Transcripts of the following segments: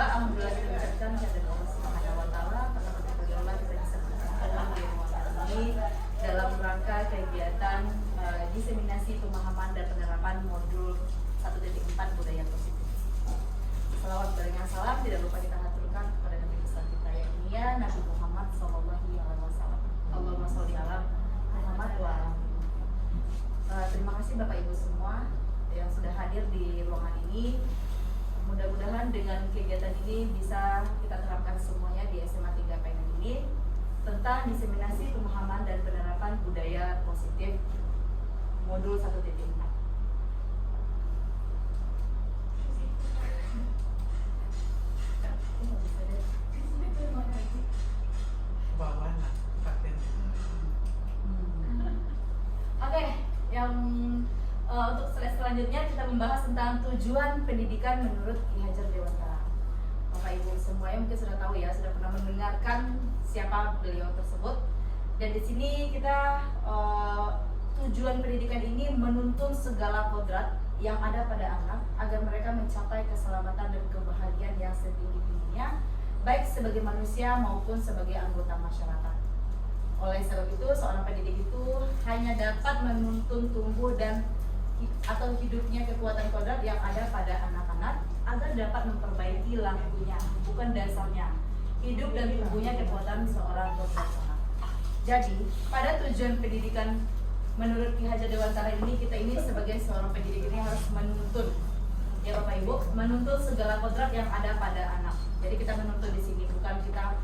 alhamdulillah kita ucapkan kepada Allah Subhanahu wa taala karena berdoa kita bisa bertemu di ruangan ini dalam rangka kegiatan diseminasi pemahaman dan penerapan modul 1.4 budaya positif. Salawat barengan salam tidak lupa kita haturkan kepada Nabi besar kita yakni Nabi Muhammad sallallahu alaihi wasallam. Allahumma sholli ala Muhammad wa ala. Terima kasih Bapak Ibu semua yang sudah hadir di ruangan ini. Mudah-mudahan dengan kegiatan ini bisa kita terapkan semuanya di SMA 3 Penang ini tentang diseminasi pemahaman dan penerapan budaya positif modul 1.4. Oke, yang untuk slide selanjutnya kita membahas tentang tujuan pendidikan menurut Ki Hajar Dewantara. Bapak Ibu semuanya mungkin sudah tahu ya, sudah pernah mendengarkan siapa beliau tersebut. Dan di sini kita tujuan pendidikan ini menuntun segala kodrat yang ada pada anak agar mereka mencapai keselamatan dan kebahagiaan yang setinggi-tingginya, baik sebagai manusia maupun sebagai anggota masyarakat. Oleh sebab itu, seorang pendidik itu hanya dapat menuntun tumbuh dan atau hidupnya kekuatan kodrat yang ada pada anak-anak agar dapat memperbaiki lakunya, bukan dasarnya. Hidup dan tumbuhnya kekuatan seorang kodrat anak. Jadi, pada tujuan pendidikan menurut Ki Hajar Dewantara ini sebagai seorang pendidik ini harus menuntun, ya Bapak Ibu, menuntun segala kodrat yang ada pada anak. Jadi kita menuntun di sini bukan kita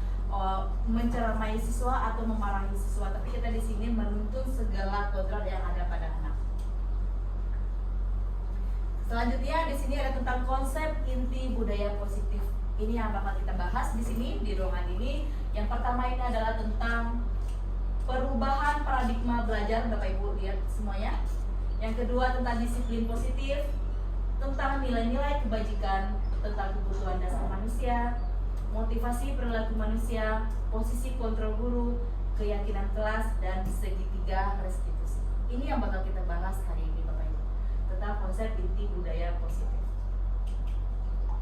menceramai siswa atau memarahi siswa, tapi kita di sini menuntun segala kodrat yang ada pada anak. Selanjutnya di sini ada tentang konsep inti budaya positif. Ini yang bakal kita bahas di sini di ruangan ini. Yang pertama ini adalah tentang perubahan paradigma belajar, Bapak Ibu lihat semuanya. Yang kedua tentang disiplin positif, tentang nilai-nilai kebajikan, tentang kebutuhan dasar manusia, motivasi perilaku manusia, posisi kontrol guru, keyakinan kelas, dan segitiga restitusi. Ini yang bakal kita bahas hari ini Bapak Ibu, tentang konsep inti budaya positif.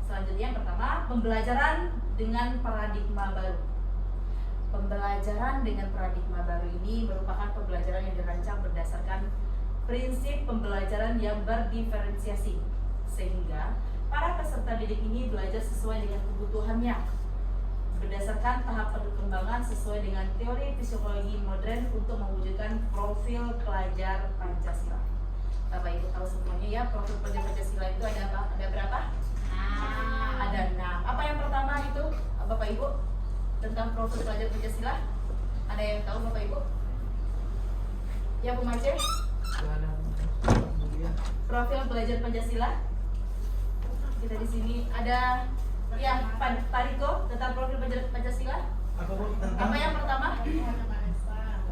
Selanjutnya yang pertama, pembelajaran dengan paradigma baru. Pembelajaran dengan paradigma baru ini merupakan pembelajaran yang dirancang berdasarkan prinsip pembelajaran yang berdiferensiasi, sehingga para peserta didik ini belajar sesuai dengan kebutuhannya, berdasarkan tahap perkembangan sesuai dengan teori psikologi modern untuk mewujudkan profil pelajar Pancasila. Bapak Ibu tahu semuanya ya, profil pelajar Pancasila itu ada apa? Ada berapa? Ada 6. Apa yang pertama itu Bapak Ibu tentang profil pelajar Pancasila? Ada yang tahu Bapak Ibu? Ya Bu Mace? Profil pelajar Pancasila? Kita di sini ada ya Pak Riko tentang profil pelajar Pancasila. Apa yang pertama?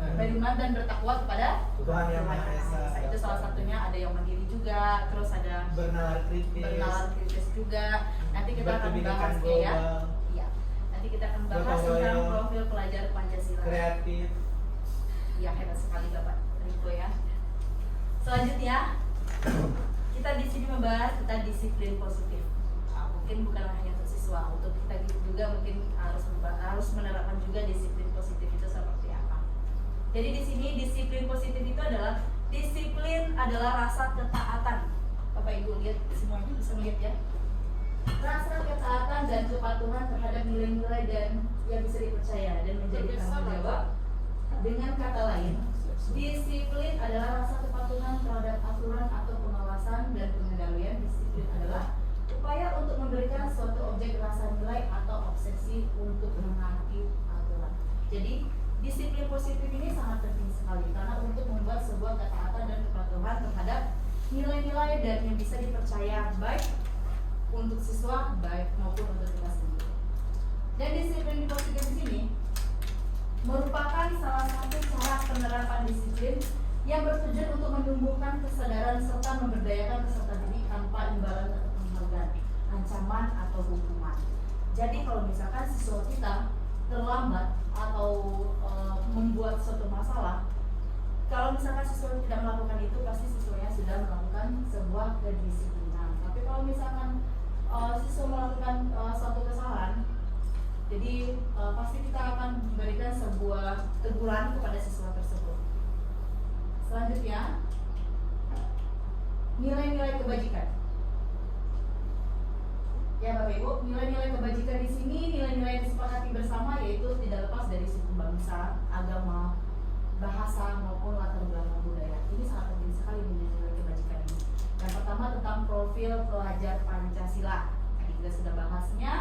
Beriman dan bertakwa kepada Tuhan Yang Maha Esa. Itu salah satunya. Ada yang mandiri juga, terus ada bernalar kritis juga. Nanti kita akan bahasnya ya. Iya. Nanti kita akan bahas tentang profil pelajar Pancasila. Kreatif. Iya, hebat sekali Bapak Riko ya. Selanjutnya kita di sini membahas tentang disiplin positif. Mungkin bukan hanya untuk siswa, untuk kita juga mungkin harus menerapkan juga disiplin positif itu seperti apa. Jadi di sini disiplin positif itu adalah rasa ketaatan. Bapak Ibu lihat semuanya bisa melihat ya. Rasa ketaatan dan kepatuhan terhadap nilai-nilai dan yang bisa dipercaya dan menjadi tanggung jawab. Dengan kata lain, disiplin adalah rasa kepatuhan terhadap aturan atau pengawasan dan pengendalian. Disiplin adalah upaya untuk memberikan suatu objek rasa nilai atau obsesi untuk menaati aturan. Jadi disiplin positif ini sangat penting sekali karena untuk membuat sebuah ketaatan dan kepatuhan terhadap nilai-nilai dan yang bisa dipercaya baik untuk siswa baik maupun untuk kita sendiri. Dan disiplin positif di sini merupakan salah satu cara penerapan disiplin yang bertujuan untuk menumbuhkan kesadaran serta memberdayakan peserta didik tanpa imbalan atau penghargaan, ancaman atau hukuman. Jadi kalau misalkan siswa kita terlambat atau membuat suatu masalah, kalau misalkan siswa tidak melakukan itu, pasti siswanya sudah melakukan sebuah kedisiplinan. Tapi kalau misalkan siswa melakukan suatu kesalahan, jadi pasti kita akan memberikan sebuah teguran kepada siswa tersebut. Selanjutnya, nilai-nilai kebajikan. Ya Bapak Ibu, nilai-nilai kebajikan di sini nilai-nilai yang disepakati bersama, yaitu tidak lepas dari suku bangsa, agama, bahasa maupun latar belakang budaya. Ini sangat penting sekali nilai-nilai kebajikan ini. Yang pertama tentang profil pelajar Pancasila. Tadi kita sudah bahasnya,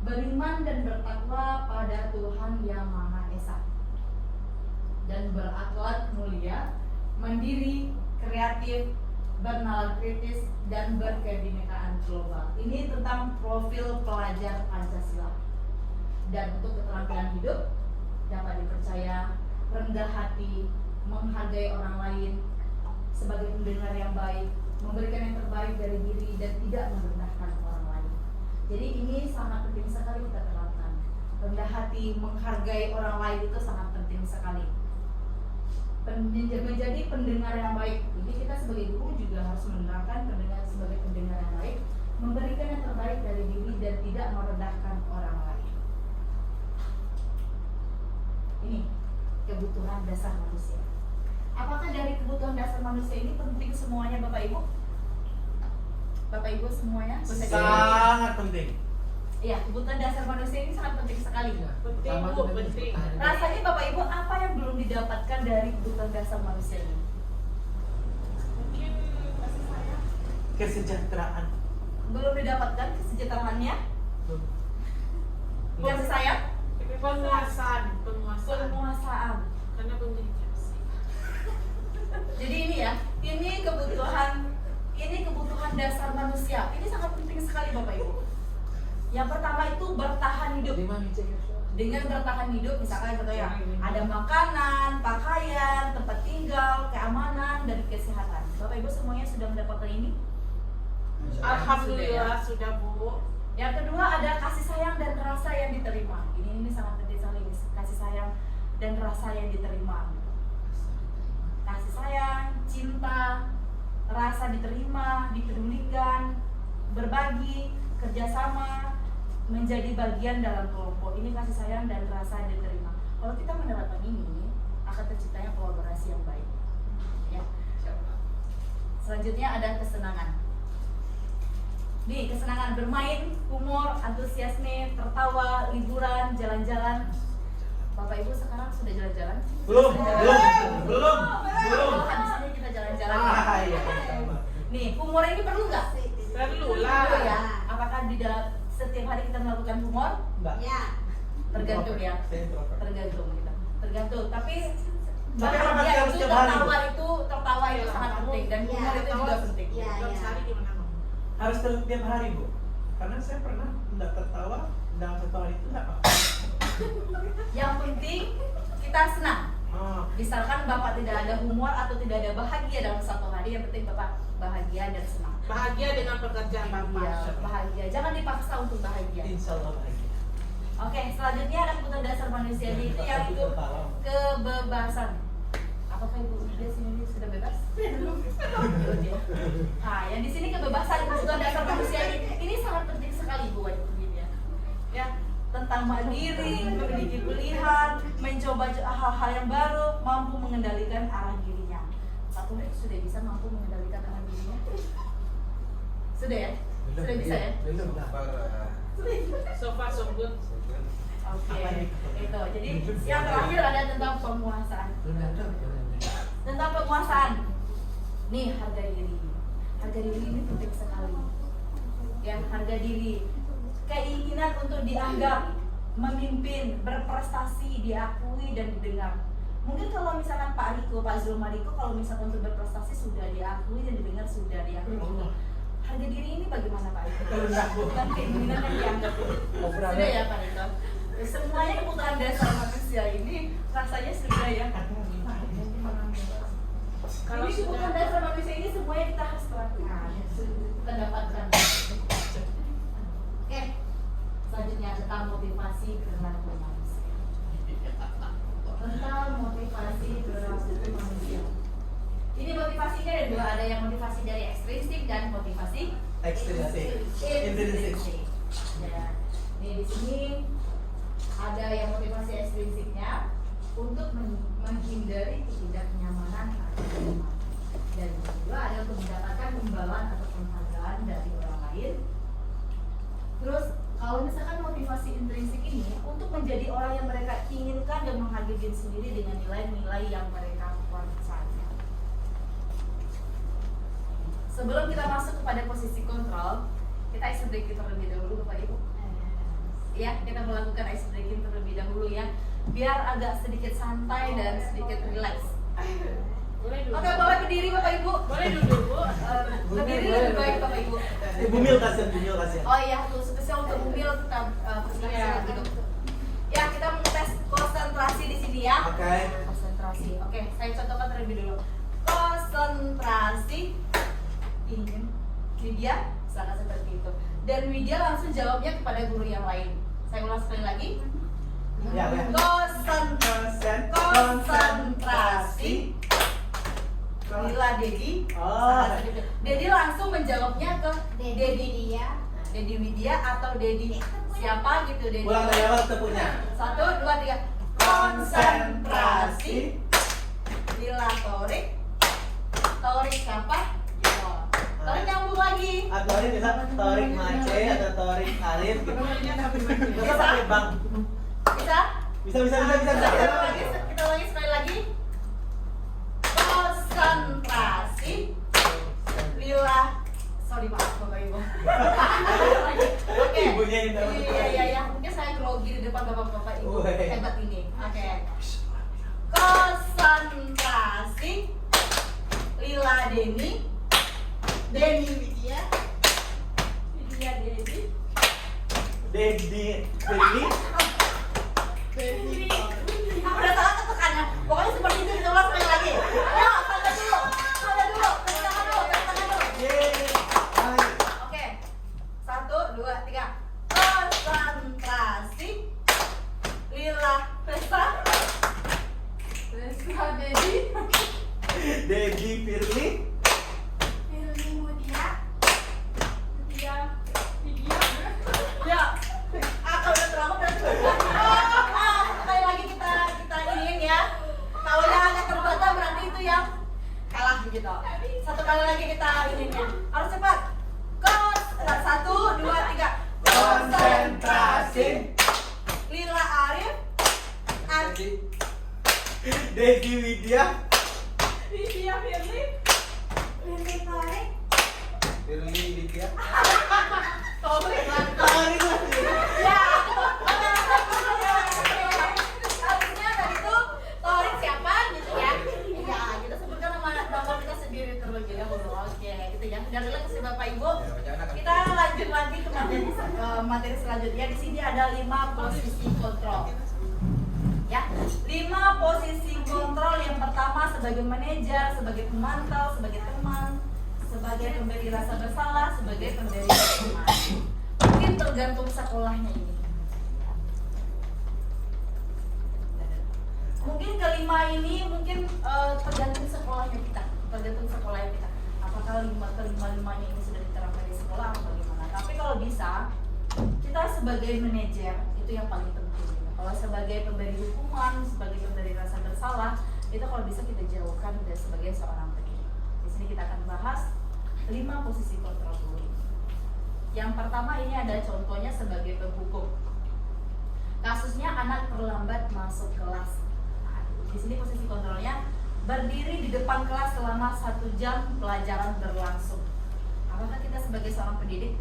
beriman dan bertakwa pada Tuhan Yang Maha Esa, dan berakhlak mulia, mandiri, kreatif, bernalar kritis, dan berkebinekaan global. Ini tentang profil pelajar Pancasila. Dan untuk keterampilan hidup, dapat dipercaya, rendah hati, menghargai orang lain, sebagai pendengar yang baik, memberikan yang terbaik dari diri, dan tidak merendahkan orang lain. Jadi ini sangat penting sekali kita terapkan. Rendah hati, menghargai orang lain itu sangat penting sekali. Menjadi pendengar yang baik. Jadi kita sebagai guru juga harus menerapkan pendengar sebagai pendengar yang baik, memberikan yang terbaik dari diri dan tidak merendahkan orang lain. Ini kebutuhan dasar manusia. Apakah dari kebutuhan dasar manusia ini penting semuanya Bapak Ibu? Bapak Ibu semuanya? Sangat penting. Iya, kebutuhan dasar manusia ini sangat penting sekali. Penting Bu, penting. Rasanya Bapak Ibu apa yang belum didapatkan dari kebutuhan dasar manusia ini? Mungkin kasih sayang. Kesejahteraan. Belum didapatkan kesejahteraannya? Kasih sayang? Penguasaan. Penguasaan. Karena pendidikan sih. Jadi ini ya, ini kebutuhan dasar manusia. Ini sangat penting sekali Bapak Ibu. Yang pertama itu bertahan hidup. Dengan bertahan hidup, misalkan contohnya ada makanan, pakaian, tempat tinggal, keamanan, dan kesehatan. Bapak Ibu semuanya sudah mendapatkan ini? Alhamdulillah sudah Bu. Yang kedua ada kasih sayang dan rasa yang diterima. Ini sangat penting sekali, kasih sayang dan rasa yang diterima. Kasih sayang, cinta, rasa diterima, dipedulikan, berbagi, kerjasama, menjadi bagian dalam kelompok. Ini kasih sayang dan rasa yang diterima. Kalau kita menerapkan ini, akan terciptanya kolaborasi yang baik. Ya. Selanjutnya ada kesenangan. Nih, kesenangan bermain, humor, antusiasme, tertawa, liburan, jalan-jalan. Bapak Ibu sekarang sudah jalan-jalan? Belum. Habis ini kita jalan-jalan. Iya. Nih, humor ini perlu nggak? Perlu Perlu lah. ya. Apakah di dalam setiap hari kita melakukan humor? Enggak. Ya. Tergantung ya. Saya introvert. Tergantung kita. Tergantung. Tapi Tapi apa bahagia harus itu, tiap hari, tertawa itu sangat penting, dan Iya, humor itu juga penting. Iya. Dalam sehari gimana Bu? Harus tiap hari Bu. Karena saya pernah tidak tertawa dalam satu hari itu enggak apa-apa. Yang penting kita senang. Oh. Misalkan Bapak tidak ada humor atau tidak ada bahagia dalam satu hari, yang penting Bapak bahagia dan senang. Bahagia dengan pekerjaan Bapak. Iya, bahagia. Jangan dipaksa untuk bahagia. Insya Allah bahagia. Oke, selanjutnya ada kebutuhan dasar manusia itu yang itu kebebasan. Apakah Ibu di sini sudah bebas? Belum. Nah, yang di sini kebebasan kebutuhan dasar manusia ini sangat penting sekali Bu wajib ya. Ya, tentang mandiri, memiliki pilihan, mencoba hal-hal yang baru, mampu mengendalikan arah dirinya. Satu menit sudah bisa mampu mengendalikan arah dirinya? Sudah ya? Sudah bisa ya? So far so good. Oke, itu. Jadi yang terakhir ada tentang penguasaan. Tentang penguasaan. Nih, harga diri. Harga diri ini penting sekali. Ya, harga diri. Keinginan untuk dianggap, memimpin, berprestasi, diakui dan didengar. Mungkin kalau misalkan Pak Riko, Pak Zulmariko, kalau misalkan untuk berprestasi sudah diakui dan didengar, sudah diakui. Harga diri ini bagaimana Pak Riko? Bukan keinginan yang dianggap. Sudah ya Pak Riko? Semuanya kebutuhan dasar manusia ini rasanya sudah ya. Kalau Jadi kebutuhan sudah dasar manusia ini semuanya kita harus terapkan, kita dapatkan. Oke, selanjutnya tentang motivasi perilaku manusia. Tentang motivasi perilaku manusia. Ini motivasinya ada dua, ada yang motivasi dari ekstrinsik dan motivasi Extrinsic. Intrinsic. Ya. Nih di sini ada yang motivasi ekstrinsiknya untuk menghindari ketidaknyamanan atau kelemahan. Dan kedua ada untuk mendapatkan imbalan atau penghargaan dari orang lain. Terus kalau misalkan motivasi intrinsik ini untuk menjadi orang yang mereka inginkan dan menghargai diri sendiri dengan nilai-nilai yang mereka kuasai. Sebelum kita masuk kepada posisi kontrol, kita ice breaking terlebih dahulu Bapak Ibu. Ya, kita melakukan ice breaking terlebih dahulu ya, biar agak sedikit santai dan sedikit rileks. Boleh duduk. Oke, boleh berdiri Bapak Ibu. Boleh duduk, Bu. Berdiri lebih baik Bapak Ibu. Bumil kasihan. Oh iya, tuh spesial untuk Bumil kita Iya. duduk. Ya, kita mengetes konsentrasi di sini ya. Oke. Konsentrasi. Oke, saya contohkan terlebih dulu. Konsentrasi. Ingin Widya, misalkan seperti itu. Dan Widya langsung jawabnya kepada guru yang lain. Saya ulang sekali lagi. Ya, ya. Konsentrasi. Lila Dedi. Oh. Dedi langsung menjawabnya ke Dedi Widya atau Dedi siapa gitu Dedi. Ulang dari awal tepunya. 1, 2, 3. Konsentrasi. Lila Torik. Torik siapa? Torik nyambung lagi. Torik bisa Torik Mace atau Torik Arif gitu. Namanya tapi macam. Bisa pakai bang. Bisa? Bisa. Kita ulangi sekali lagi. Konsentrasi. Lila. Sorry maaf Bapak Ibu. Oke. Ibunya yang dapat. Iya. Mungkin saya grogi di depan Bapak-bapak Ibu. Woi. Hebat ini. Oke. Konsentrasi. Lila Deni. Deni Widya. Widya Dedi. Dedi. Aku udah salah ketekannya. Pokoknya seperti itu kita ulang sekali lagi. Ya, tanda dulu. Tepuk tangan dulu. Yeay. Oke. 1, 2, 3. Konsentrasi. Lila Resa. Resa Dedi. Dedi Firly. Firly Mutia. Widya. Ya. Aku udah terlalu sekali lagi kita iniin ya. Kalau yang agak terbata berarti itu yang kalah begitu. Satu kali lagi kita iniinnya. Harus cepat. 1, 2, 3. Konsentrasi. Lila Arif. Dedi Widya. Widya Firly. Firly Torik. Firly Widya. Torik. Torik lagi. Ya. Harusnya tadi tuh Torik siapa gitu ya. Ya, kita sebutkan nama kita sendiri terlebih dahulu. Oke, gitu ya. Udah relax ya Bapak Ibu. Kita lanjut lagi ke materi selanjutnya. Di sini ada 5 posisi kontrol. Ya, 5 posisi kontrol. Yang pertama sebagai manajer, sebagai pemantau, sebagai teman, sebagai pemberi rasa bersalah, sebagai pemberi hukuman. Mungkin tergantung sekolahnya ini. Mungkin kelima ini mungkin tergantung sekolahnya kita, tergantung sekolahnya kita. Apakah kelima-limanya ini sudah diterapkan di sekolah atau bagaimana? Tapi kalau bisa, kita sebagai manajer itu yang paling penting. Kalau sebagai pemberi hukuman, sebagai pemberi rasa bersalah, itu kalau bisa kita jauhkan dari sebagai seorang pendidik. Di sini kita akan bahas 5 posisi kontrol dulu. Yang pertama ini ada contohnya sebagai penghukum. Kasusnya anak terlambat masuk kelas. Nah, di sini posisi kontrolnya berdiri di depan kelas selama 1 jam pelajaran berlangsung. Apakah kita sebagai seorang pendidik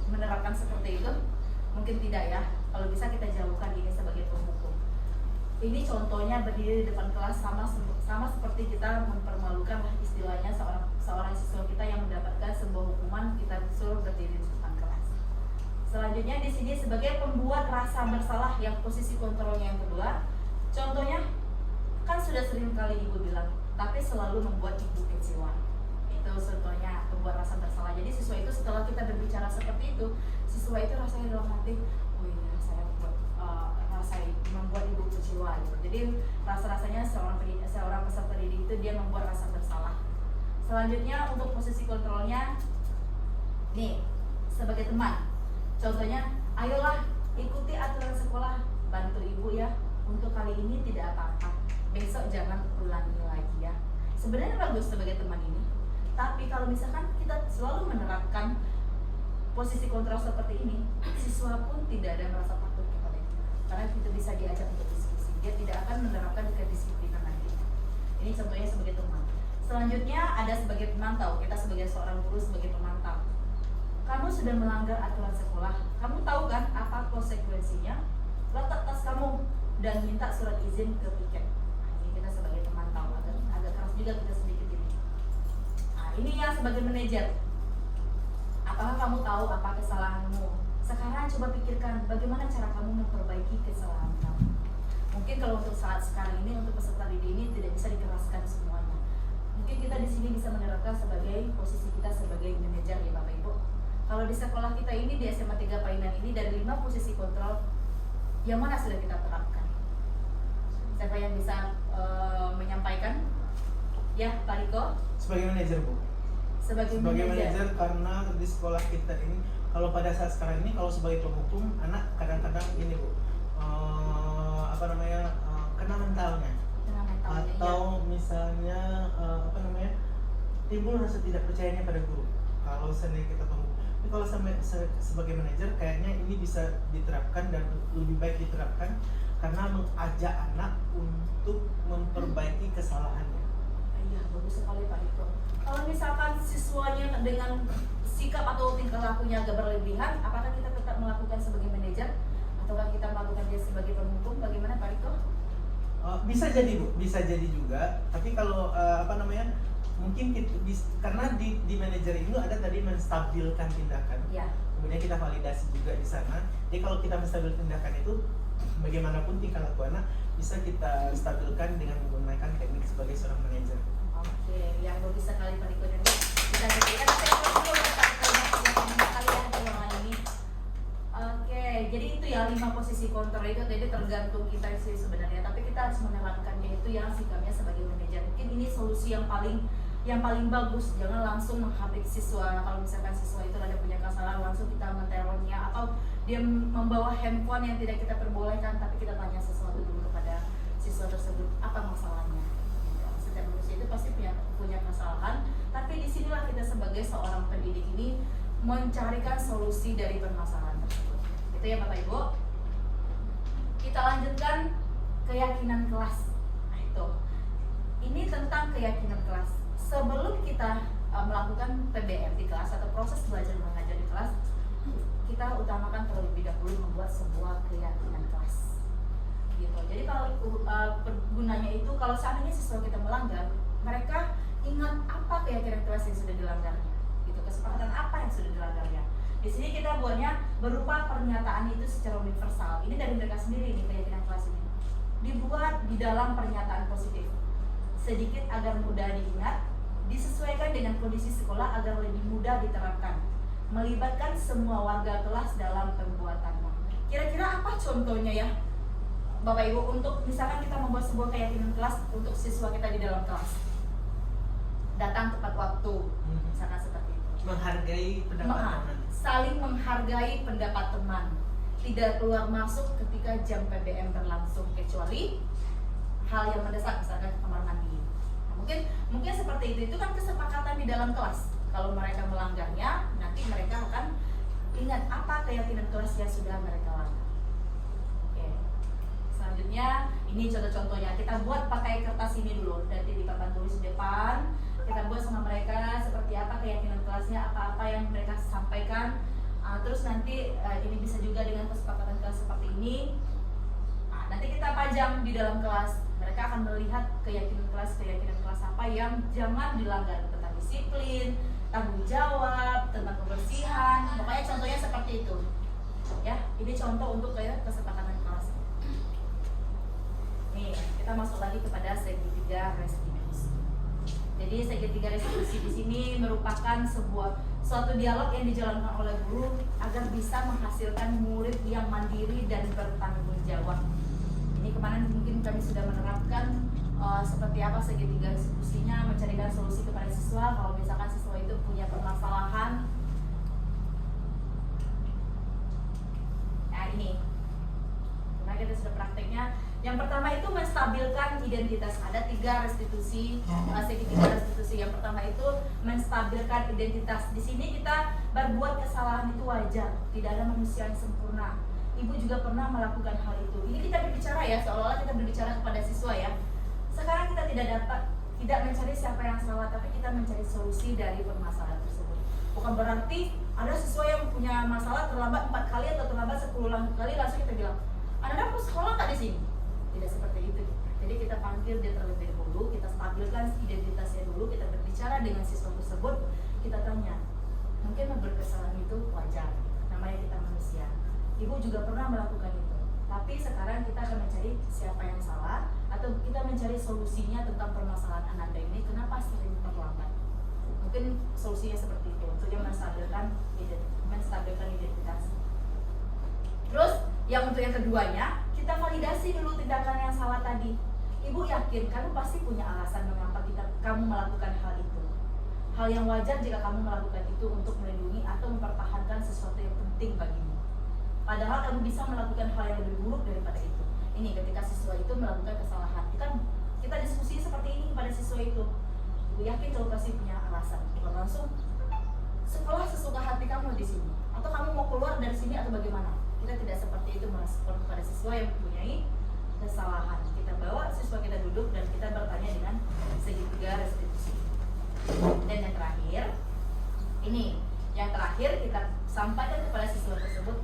menerapkan seperti itu? Mungkin tidak ya. Kalau bisa kita jauhkan ini sebagai penghukum. Ini contohnya berdiri di depan kelas sama seperti kita mempermalukan lah istilahnya seorang siswa kita yang mendapatkan sebuah hukuman, kita suruh berdiri di depan kelas. Selanjutnya di sini sebagai pembuat rasa bersalah yang posisi kontrolnya yang kedua. Contohnya kan sudah sering kali ibu bilang, tapi selalu membuat ibu kecewa. Itu contohnya pembuat rasa bersalah. Jadi siswa itu setelah kita berbicara seperti itu, siswa itu rasanya dalam hati, oh iya saya membuat ibu kecewa gitu. Jadi rasanya seorang peserta didik itu dia membuat rasa bersalah. Selanjutnya untuk posisi kontrolnya nih sebagai teman. Contohnya, ayolah ikuti aturan sekolah, bantu ibu ya. Untuk kali ini tidak apa-apa, besok jangan ulangi lagi ya. Sebenarnya bagus sebagai teman ini. Tapi kalau misalkan kita selalu menerapkan posisi kontrol seperti ini, siswa pun tidak ada merasa takut kepada kita. Karena kita bisa diajak untuk diskusi. Dia tidak akan menerapkan kedisiplinan nanti. Ini contohnya sebagai teman. Selanjutnya ada sebagai pemantau. Kita sebagai seorang guru, sebagai pemantau. Kamu sudah melanggar aturan sekolah. Kamu tahu kan apa konsekuensinya? Letak tas kamu dan minta surat izin ke piket. Nah, ini kita sebagai pemantau. Agak keras juga kita sedikit ini. Nah, ini yang sebagai manajer. Apakah kamu tahu apa kesalahanmu? Sekarang coba pikirkan bagaimana cara kamu memperbaiki kesalahan kamu. Mungkin kalau untuk saat sekarang ini, untuk peserta didik ini tidak bisa dikeraskan semuanya. Mungkin kita di sini bisa menerapkan sebagai posisi kita sebagai manajer ya Bapak Ibu. Kalau di sekolah kita ini, di SMA 3 Painan ini, dari 5 posisi kontrol, yang mana sudah kita terapkan? Siapa yang bisa menyampaikan? Ya, Pak Riko? Sebagai manajer, Bu. Sebagai manajer, karena di sekolah kita ini, kalau pada saat sekarang ini, kalau sebagai penghukum, anak kadang-kadang ini, Bu, kena mentalnya. Atau misalnya timbul rasa tidak percayanya pada guru. Kalau seandainya kita penghukum, tapi kalau sebagai manajer, kayaknya ini bisa diterapkan dan lebih baik diterapkan karena mengajak anak untuk memperbaiki kesalahannya. Iya, bagus sekali Pak Riko. Kalau misalkan siswanya dengan sikap atau tingkah lakunya agak berlebihan, apakah kita tetap melakukan sebagai manajer ataukah kita melakukan dia sebagai penghukum? Bagaimana Pak Riko? Bisa jadi Bu, bisa jadi juga. Tapi kalau mungkin karena di manajer itu ada tadi menstabilkan tindakan. Ya. Kemudian kita validasi juga di sana. Jadi kalau kita menstabilkan tindakan itu, bagaimanapun tingkah laku anak bisa kita stabilkan dengan menggunakan teknik sebagai seorang manajer. Oke, yang bagus sekali Pak Riko. Dan kita berikan kalian di ruangan ini. Oke, jadi itu ya 5 posisi kontrol itu jadi tergantung kita sih sebenarnya. Tapi kita harus menerapkannya itu yang sikapnya sebagai manajer. Mungkin ini solusi yang paling bagus. Jangan langsung menghabis siswa. Kalau misalkan siswa itu ada punya kesalahan, langsung kita menterornya atau dia membawa handphone yang tidak kita perbolehkan, tapi kita tanya sesuatu dulu kepada siswa tersebut apa masalahnya. Setiap manusia itu pasti punya kesalahan, tapi disinilah kita sebagai seorang pendidik ini mencarikan solusi dari permasalahan tersebut. Itu ya Bapak Ibu. Kita lanjutkan keyakinan kelas. Nah itu. Ini tentang keyakinan kelas. Sebelum kita melakukan PBM di kelas atau proses belajar mengajar di kelas, kita utamakan terlebih dahulu membuat sebuah keyakinan kelas. Gitu. Jadi kalau gunanya itu, kalau seandainya siswa kita melanggar, mereka ingat apa keyakinan kelas yang sudah dilanggarnya. Gitu. Kesepakatan apa yang sudah dilanggarnya. Di sini kita buatnya berupa pernyataan itu secara universal. Ini dari mereka sendiri nih keyakinan kelas ini. Dibuat di dalam pernyataan positif. Sedikit agar mudah diingat, disesuaikan dengan kondisi sekolah agar lebih mudah diterapkan. Melibatkan semua warga kelas dalam pembuatannya. Kira-kira apa contohnya ya Bapak Ibu untuk misalkan kita membuat sebuah keyakinan kelas untuk siswa kita di dalam kelas? Datang tepat waktu, misalkan seperti itu. Menghargai pendapat teman. Saling menghargai pendapat teman. Tidak keluar masuk ketika jam PBM berlangsung kecuali hal yang mendesak, misalkan ke kamar mandi. Nah, mungkin seperti itu kan kesepakatan di dalam kelas. Kalau mereka melanggarnya, nanti mereka akan ingat apa keyakinan kelas yang sudah mereka langgar. Oke. Selanjutnya ini contoh-contohnya. Kita buat pakai kertas ini dulu, nanti di papan tulis di depan. Kita buat sama mereka seperti apa keyakinan kelasnya, apa-apa yang mereka sampaikan. Terus nanti ini bisa juga dengan kesepakatan kelas seperti ini. Nanti kita pajang di dalam kelas. Mereka akan melihat keyakinan kelas apa yang jangan dilanggar, tentang disiplin, tanggung jawab, tentang kebersihan. Pokoknya contohnya seperti itu. Ya, ini contoh untuk kesepakatan kelas. Nih, kita masuk lagi kepada segitiga restitusi. Jadi segitiga restitusi di sini merupakan suatu dialog yang dijalankan oleh guru agar bisa menghasilkan murid yang mandiri dan bertanggung jawab. Ini kemarin mungkin kami sudah menerapkan seperti apa segitiga restitusinya, mencarikan solusi kepada siswa. Kalau misalkan siswa itu punya permasalahan, ini, karena kita sudah prakteknya. Yang pertama itu menstabilkan identitas. Ada 3 restitusi, segitiga restitusi. Yang pertama itu menstabilkan identitas. Di sini kita berbuat kesalahan itu wajar. Tidak ada manusia yang sempurna. Ibu juga pernah melakukan hal itu. Ini kita berbicara ya, seolah-olah kita berbicara kepada siswa ya. Sekarang kita tidak mencari siapa yang salah, tapi kita mencari solusi dari permasalahan tersebut. Bukan berarti ada siswa yang punya masalah terlambat 4 kali atau terlambat 10 kali langsung kita bilang, Anda mau sekolah nggak di sini? Tidak seperti itu. Jadi kita panggil dia terlebih dahulu, kita stabilkan identitasnya dulu, kita berbicara dengan siswa tersebut, kita tanya, mungkin berkesalahan itu wajar, namanya kita manusia. Ibu juga pernah melakukan itu. Tapi sekarang kita akan mencari siapa yang salah, atau kita mencari solusinya tentang permasalahan Ananda ini, kenapa sering terlambat. Mungkin solusinya seperti itu, untuk yang menstabilkan identitas. Terus yang untuk yang keduanya, kita validasi dulu tindakan yang salah tadi. Ibu yakin kamu pasti punya alasan mengapa kamu melakukan hal itu. Hal yang wajar jika kamu melakukan itu untuk melindungi atau mempertahankan sesuatu yang penting bagimu. Padahal kamu bisa melakukan hal yang lebih buruk daripada itu. Ini ketika siswa itu melakukan kesalahan, kita diskusi seperti ini pada siswa itu. Ibu yakin kamu pasti punya alasan. Bukan langsung sekolah sesuka hati kamu di sini, atau kamu mau keluar dari sini atau bagaimana. Kita tidak seperti itu merespon pada siswa yang mempunyai kesalahan. Kita bawa siswa kita duduk dan kita bertanya dengan segitiga restitusi. Dan yang terakhir, kita sampaikan kepada siswa tersebut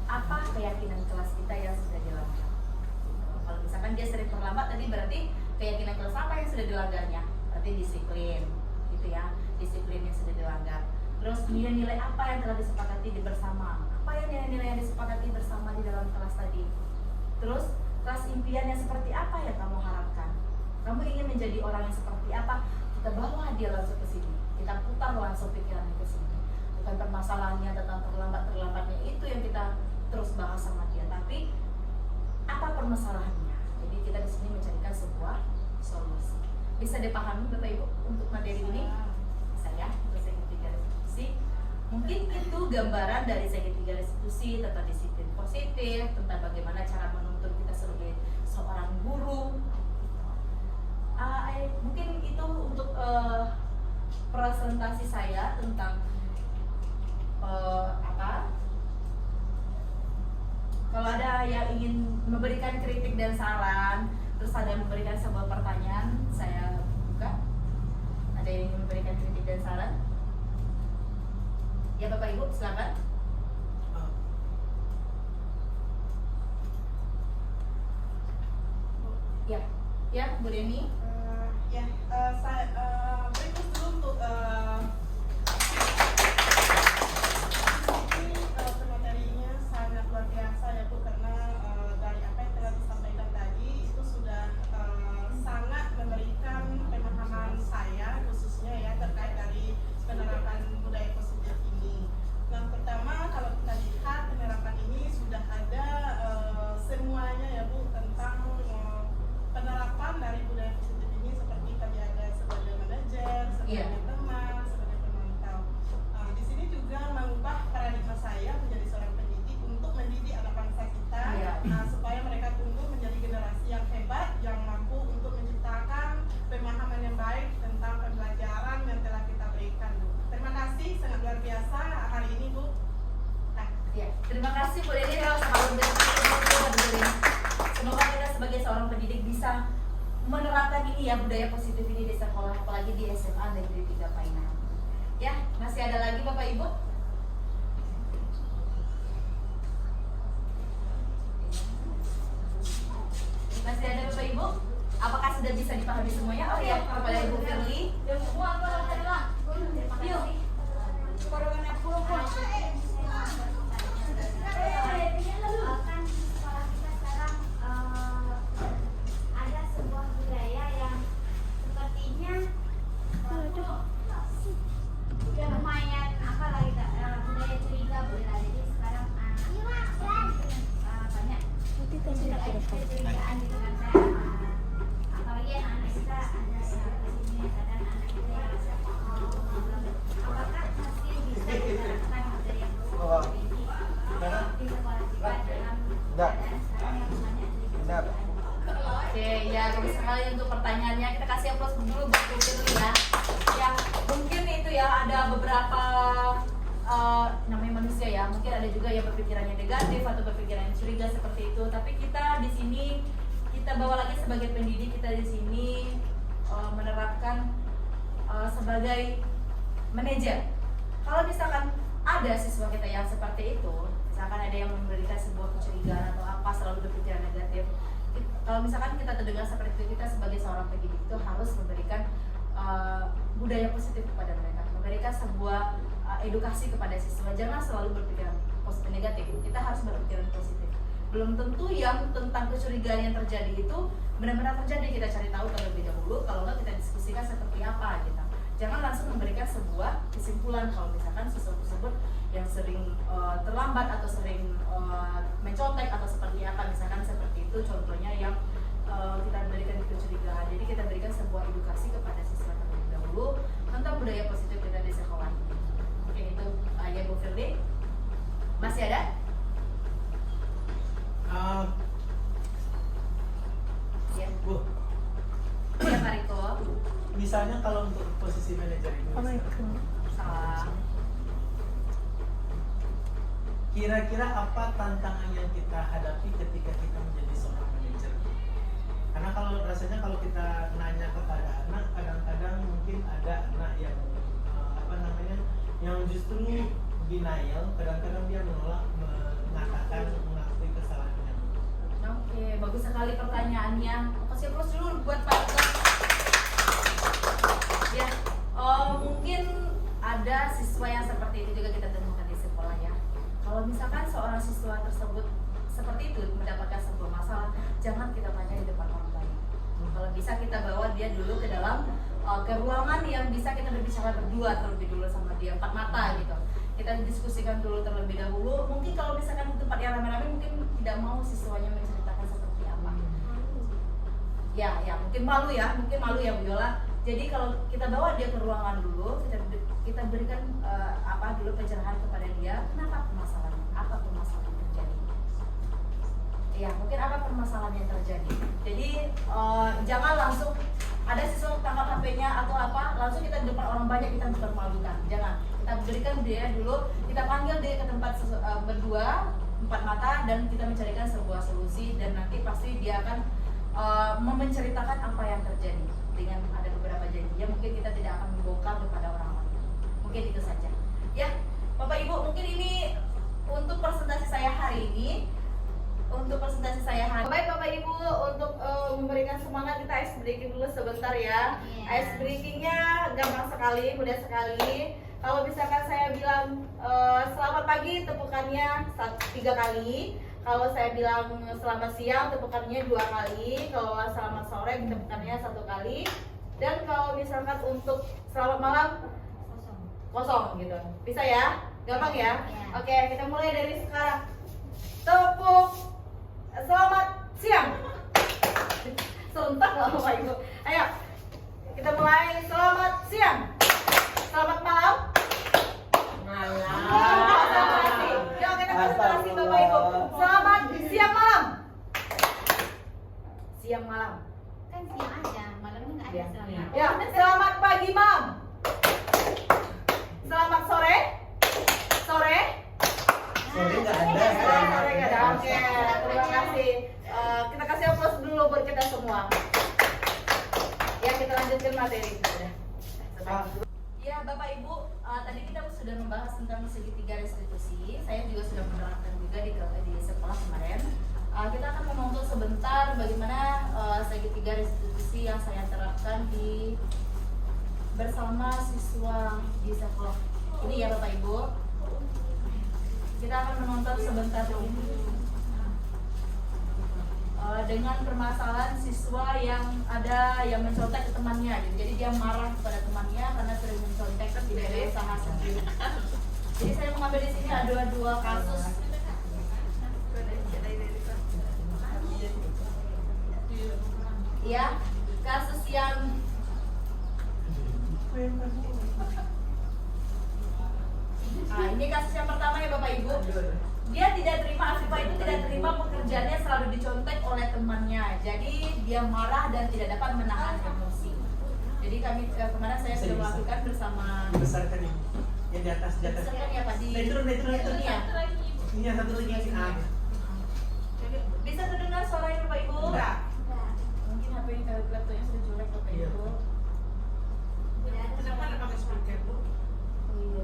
apa keyakinan kelas kita yang sudah dilanggar. Kalau misalkan dia sering terlambat, tadi berarti keyakinan kelas apa yang sudah dilanggarnya? Berarti disiplin, gitu ya, disiplin yang sudah dilanggar. Terus nilai-nilai apa yang telah disepakati bersama? Apa yang nilai-nilai yang disepakati bersama di dalam kelas tadi? Terus kelas impian yang seperti apa yang kamu harapkan? Kamu ingin menjadi orang yang seperti apa? Kita bawa dia langsung ke sini. Kita putar langsung pikirannya ke sini. Bukan permasalahannya tentang terlambatnya itu yang kita terus bahas sama dia, tapi apa permasalahannya? Jadi kita di sini mencarikan sebuah solusi. Bisa dipahami Bapak Ibu untuk materi ini? Bisa ya, untuk segitiga restitusi. Mungkin itu gambaran dari segitiga restitusi tentang disiplin positif, tentang bagaimana cara menuntun kita sebagai seorang guru. Mungkin itu untuk presentasi saya tentang kalau ada yang ingin memberikan kritik dan saran, terus ada yang memberikan sebuah pertanyaan, saya buka. Ada yang ingin memberikan kritik dan saran? Ya Bapak Ibu, silakan. Ya, Bu Deni. Saya berikut dulu untuk materinya sangat luar biasa ya Bu, karena dari apa yang telah disampaikan tadi itu sudah sangat memberikan pemahaman saya khususnya ya terkait dari penerapan budaya positif ini. Nah, pertama kalau kita lihat penerapan ini sudah ada semuanya ya Bu, tentang penerapan dari budaya positif ini seperti tadi ada sebagai manajer, sebagai teman, sebagai pemantau. Di sini juga mengubah paradigma saya menjadi seorang pendidik untuk mendidik anak bangsa kita, supaya mereka tumbuh menjadi generasi yang hebat, yang mampu untuk menciptakan pemahaman yang baik tentang pembelajaran yang telah kita berikan, Bu. Terima kasih, sangat luar biasa hari ini, Bu. Terima kasih Bu Deni, semoga kita sebagai seorang pendidik bisa menerapkan ini ya, budaya positif ini di sekolah, apalagi di SMA Negeri 3 Painan. Ya, masih ada lagi Bapak Ibu? Masih ada Bapak Ibu? Apakah sudah bisa dipahami semuanya? Oh ya, kepada Ibu Firly. Kan sekolah kita sekarang ada sebuah budaya yang sepertinya udah lumayan budaya curiga boleh. Jadi sekarang banyak kecurigaan gitu kan, apalagi anak-anak kita ada kesini kadang anak kita yang apakah masih bisa diterapkan materi yang buruk ini di sekolah kita dalam Enggak. keadaan saya hanya Benar. Oke, ya bagus sekali untuk pertanyaannya. Kita kasih aplaus dulu buat Bu Firly ya. Ya, mungkin itu ya ada beberapa namanya manusia ya. Mungkin ada juga yang berpikirannya negatif atau berpikiran curiga seperti itu. Tapi kita di sini kita bawa lagi sebagai pendidik, kita di sini menerapkan sebagai manajer. Kalau misalkan ada siswa kita yang seperti itu, misalkan ada yang memberikan sebuah kecurigaan atau apa, selalu berpikiran negatif, kalau misalkan kita terdengar seperti itu, kita sebagai seorang pendidik itu harus memberikan budaya positif kepada mereka, memberikan sebuah edukasi kepada siswa. Jangan selalu berpikiran positif negatif, kita harus berpikiran positif. Belum tentu yang tentang kecurigaan yang terjadi itu benar-benar terjadi, kita cari tahu terlebih dahulu, kalau enggak kita diskusikan seperti apa gitu. Jangan langsung memberikan sebuah kesimpulan kalau misalkan siswa tersebut yang sering terlambat atau sering mencontek atau seperti apa, misalkan seperti itu contohnya yang kita berikan kecurigaan. Jadi kita berikan sebuah edukasi kepada siswa terlebih dahulu tentang budaya positif kita di sekolah. Oke, itu aja Bu Firly. Masih ada? Ya. Bu, Ya, Pak Riko. misalnya kalau untuk posisi manajer itu, Salah. kira-kira apa tantangan yang kita hadapi ketika kita menjadi seorang manajer? Karena kalau rasanya kalau kita nanya kepada anak, kadang-kadang mungkin ada anak yang yang justru denial, kadang-kadang dia menolak mengakui kesalahannya. Oke, bagus sekali pertanyaannya. Kasih aplaus dulu buat Pak Riko. Ya, mungkin ada siswa yang seperti itu juga kita temukan di sekolah ya. Kalau misalkan seorang siswa tersebut seperti itu mendapatkan sebuah masalah, jangan kita tanya di depan orang lain. Kalau bisa kita bawa dia dulu ke dalam ke ruangan yang bisa kita berbicara berdua terlebih dulu sama dia, empat mata gitu. Kita diskusikan dulu terlebih dahulu. Mungkin kalau misalkan di tempat yang rame-rame mungkin tidak mau siswanya menceritakan seperti apa. Ya, mungkin malu ya Bu Yola. Jadi kalau kita bawa dia ke ruangan dulu, kita berikan dulu pencerahan kepada dia, kenapa permasalahannya, apa permasalahan yang terjadi. Ya, mungkin apa permasalahan yang terjadi. Jadi jangan langsung ada siswa tangkap HP-nya atau apa, langsung kita di depan orang banyak kita mempermalukan. Jangan. Kita berikan dia dulu, kita panggil dia ke tempat berdua, empat mata, dan kita mencarikan sebuah solusi, dan nanti pasti dia akan menceritakan apa yang terjadi. Dengan ada beberapa janji, mungkin kita tidak akan membongkar kepada orang lain. Mungkin itu saja. Ya, Bapak Ibu, mungkin ini untuk presentasi saya hari ini. Baik Bapak Ibu, untuk memberikan semangat kita ice breaking dulu sebentar ya. Ice breakingnya gampang sekali, mudah sekali. Kalau misalkan saya bilang selamat pagi, tepukannya 3 kali. Kalau saya bilang selamat siang, tepukannya 2 kali. Kalau selamat sore, tepukannya 1 kali. Dan kalau misalkan untuk selamat malam, kosong gitu. Bisa ya? Gampang ya? Oke, kita mulai dari sekarang. Tepuk selamat siang. Serentak lah Bapak Ibu. Ayo, kita mulai. Selamat siang. Selamat malam. Yuk kita konsentrasi Bapak Ibu. Selamat siang malam. Siang malam. Kan siang aja, malamnya nggak ada selamat. Ya, selamat pagi malam. Selamat sore. Sore. Sore nggak ada. Sore nggak ada. Oke, terima kasih. Kita kasih aplaus dulu buat kita semua. Ya, kita lanjutkan materi. Ya, Bapak Ibu, tadi kita sudah membahas tentang segitiga restitusi. Saya juga sudah menerapkan juga di sekolah kemarin. Kita akan menonton sebentar bagaimana segitiga restitusi yang saya terapkan bersama siswa di sekolah. Ini ya Bapak Ibu. Kita akan menonton sebentar ini dengan permasalahan siswa yang ada yang mencontek ke temannya gitu. Jadi dia marah kepada temannya karena sering mencontek tidak ada usaha sendiri. Jadi saya mengambil di sini ada 2 kasus. Ya, kasus yang ini kasus yang pertama ya Bapak Ibu. dia tidak terima, Afifah itu tidak terima pekerjaannya selalu dicontek oleh temannya. Jadi dia marah dan tidak dapat menahan emosi. Jadi kami kemarin saya sudah melakukan bersama. Dibesarkan ini. Yang di atas, di atas. Besarkan ya Pak di. Nah, turun. Ini ya. Ini yang satu lagi yang si A. Bisa terdengar suaranya Bapak Ibu? Enggak. Mungkin HP ini laptopnya sudah jelek Bapak Iya. Ibu. Kenapa ada pakai speaker, Bu? Oh iya.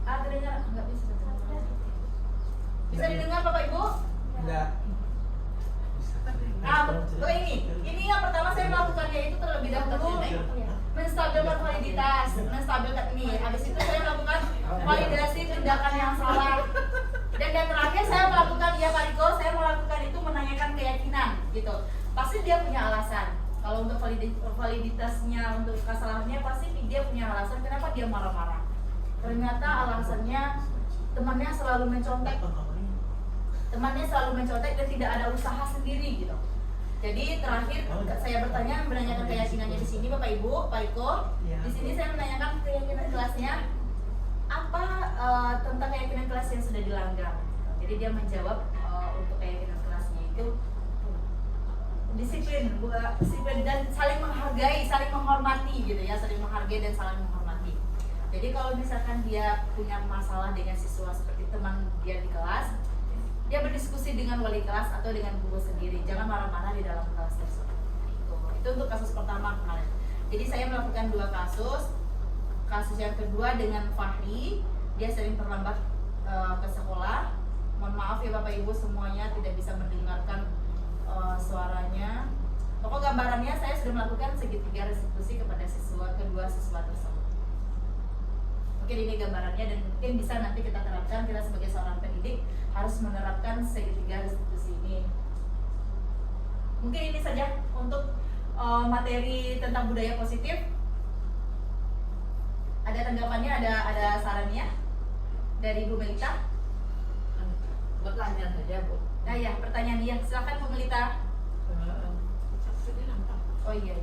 Terdengar enggak bisa terdengar. Bisa didengar Bapak Ibu? Enggak. Ini yang pertama saya melakukannya itu terlebih dahulu menstabilkan validitas, menstabilkan ini. Habis itu saya melakukan validasi tindakan yang salah. Dan yang terakhir saya melakukan ya Pak Riko, saya melakukan itu menanyakan keyakinan gitu. Pasti dia punya alasan. Kalau untuk validitasnya, untuk kesalahannya pasti dia punya alasan kenapa dia marah-marah. Ternyata alasannya temannya selalu mencontek. Temannya selalu mencontek dan tidak ada usaha sendiri gitu. Jadi terakhir saya bertanya menanyakan keyakinannya di sini Bapak Ibu, Pak Iko. Di sini saya menanyakan keyakinan kelasnya apa tentang keyakinan kelas yang sudah dilanggar. Jadi dia menjawab untuk keyakinan kelasnya itu disiplin dan saling menghargai, saling menghormati gitu ya, saling menghargai dan saling menghormati. Jadi kalau misalkan dia punya masalah dengan siswa seperti teman dia di kelas, dia berdiskusi dengan wali kelas atau dengan guru sendiri, jangan marah-marah di dalam kelas tersebut. Itu untuk kasus pertama kemarin. Jadi saya melakukan 2 kasus. Kasus yang kedua dengan Fahri, dia sering terlambat ke sekolah. Mohon maaf ya Bapak Ibu semuanya tidak bisa mendengarkan suaranya. Pokok gambarannya saya sudah melakukan segitiga restitusi kepada kedua siswa tersebut. Mungkin ini gambarannya dan mungkin bisa nanti kita terapkan, kita sebagai seorang pendidik harus menerapkan segitiga restitusi ini. Mungkin ini saja untuk materi tentang budaya positif. Ada tanggapannya, ada sarannya dari Bu Melita? Pertanyaan saja, Bu. Nah ya, pertanyaan dia. Silakan Bu Melita. Oh iya.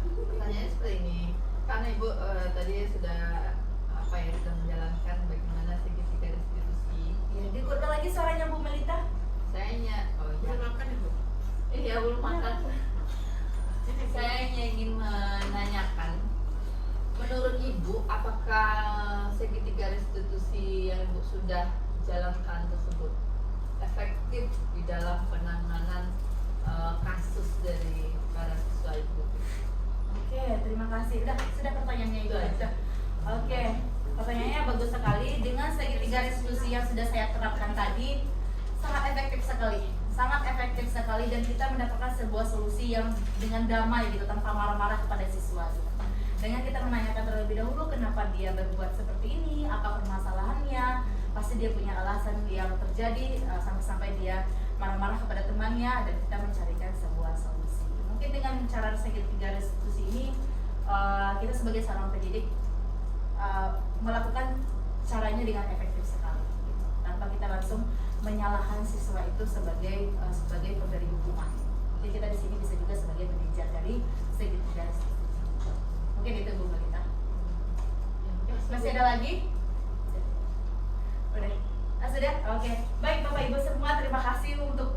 Pertanyaannya seperti ini. Karena Ibu tadi sudah sudah menjalankan bagaimana segitiga restitusi. Ya, dikurangi lagi suaranya Bu Melita. Saya Belum makan ya, Bu? Iya belum makan. Saya hanya ingin menanyakan, menurut Ibu, apakah segitiga restitusi yang Ibu sudah jalankan tersebut efektif di dalam penanganan kasus dari para siswa Ibu? Oke, terima kasih. Sudah pertanyaannya itu aja. Oke, pertanyaannya bagus sekali. Dengan segitiga restitusi yang sudah saya terapkan tadi, sangat efektif sekali dan kita mendapatkan sebuah solusi yang dengan damai gitu, tanpa marah-marah kepada siswa gitu. Dengan kita menanyakan terlebih dahulu kenapa dia berbuat seperti ini, apa permasalahannya, pasti dia punya alasan yang terjadi sampai dia marah-marah kepada temannya dan kita mencarikan sebuah solusi. Mungkin dengan cara segitiga restitusi ini kita sebagai seorang pendidik melakukan caranya dengan efektif sekali gitu. Tanpa kita langsung menyalahkan siswa itu sebagai pemberi hukuman. Jadi kita di sini bisa juga sebagai pendidik dari segitiga restitusi. Mungkin itu Bu Melita. Masih ada lagi? Udah? Sudah? Oke. Baik Bapak Ibu semua, terima kasih untuk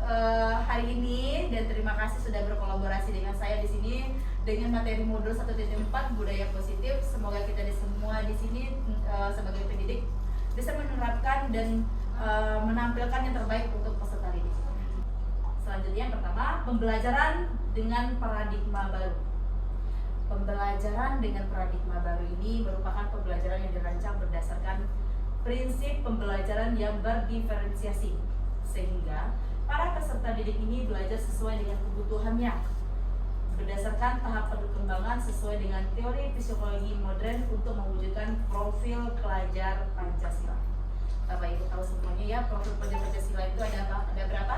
hari ini dan terima kasih sudah berkolaborasi dengan saya di sini dengan materi modul 1.4 budaya positif. Semoga kita semua di sini sebagai pendidik bisa menerapkan dan menampilkan yang terbaik untuk peserta didik. Selanjutnya yang pertama, pembelajaran dengan paradigma baru. Pembelajaran dengan paradigma baru ini merupakan pembelajaran yang dirancang berdasarkan prinsip pembelajaran yang berdiferensiasi, sehingga para peserta didik ini belajar sesuai dengan kebutuhannya, berdasarkan tahap perkembangan sesuai dengan teori psikologi modern untuk mewujudkan profil pelajar Pancasila. Bapak Ibu tahu semuanya ya, profil pelajar Pancasila itu ada apa? Ada berapa?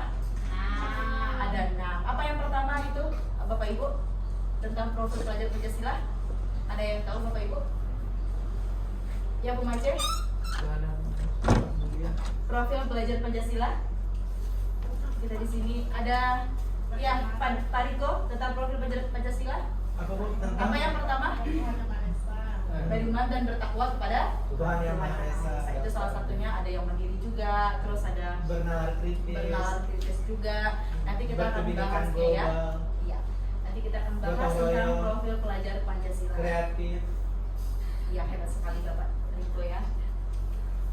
Ada 6. Apa yang pertama itu Bapak Ibu tentang profil pelajar Pancasila? Ada yang tahu Bapak Ibu? Ya Bu Mace? Profil pelajar Pancasila. Kita di sini ada ya Pak Riko tentang profil pelajar Pancasila. Apa Bu? Tentang Apa yang pertama? beriman dan bertakwa kepada Tuhan yang Maha Esa. Itu salah satunya, ada yang mandiri juga, terus ada Bernalar kritis, juga. Nanti kita akan berkebinekaan membahasnya ya. global, Iya. Nanti kita akan bahas Gotong tentang royong, profil pelajar Pancasila. kreatif. Iya, hebat sekali Bapak Riko ya.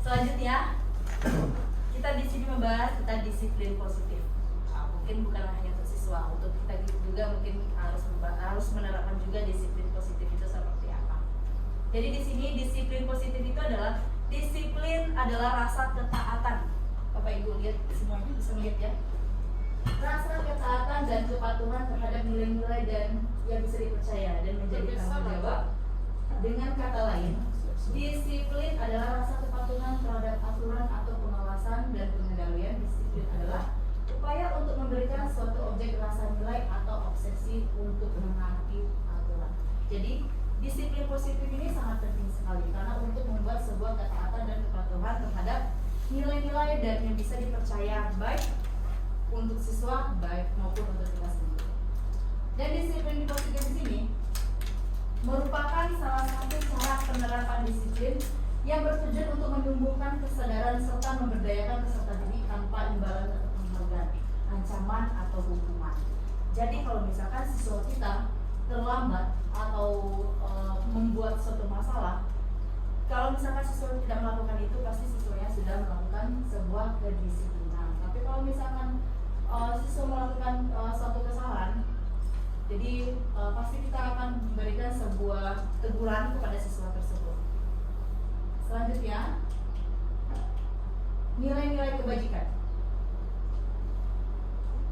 Selanjutnya kita di sini membahas tentang disiplin positif. Mungkin bukan hanya untuk siswa, untuk kita juga mungkin harus menerapkan juga disiplin positif itu seperti apa. Jadi di sini disiplin positif itu adalah rasa ketaatan. Bapak Ibu lihat semuanya bisa lihat ya. Rasa ketaatan dan kepatuhan terhadap nilai-nilai dan yang bisa dipercaya dan menjadi tanggung jawab. Dengan kata lain, disiplin adalah rasa kepatuhan terhadap aturan atau pengawasan dan pengendalian. Disiplin adalah upaya untuk memberikan suatu objek rasa nilai atau obsesi untuk menaati aturan. Jadi disiplin positif ini sangat penting sekali karena untuk membuat sebuah ketaatan dan kepatuhan terhadap nilai-nilai dan yang bisa dipercaya baik untuk siswa baik maupun untuk kita sendiri. Dan disiplin positif di sini merupakan salah satu cara penerapan disiplin yang bertujuan untuk menumbuhkan kesadaran serta memberdayakan peserta didik tanpa imbalan atau penghargaan, ancaman atau hukuman. Jadi kalau misalkan siswa kita terlambat atau membuat suatu masalah, kalau misalkan siswa tidak melakukan itu, pasti siswanya sudah melakukan sebuah kedisiplinan. Tapi kalau misalkan siswa melakukan suatu kesalahan, jadi pasti kita akan memberikan sebuah teguran kepada siswa tersebut. Selanjutnya, nilai-nilai kebajikan.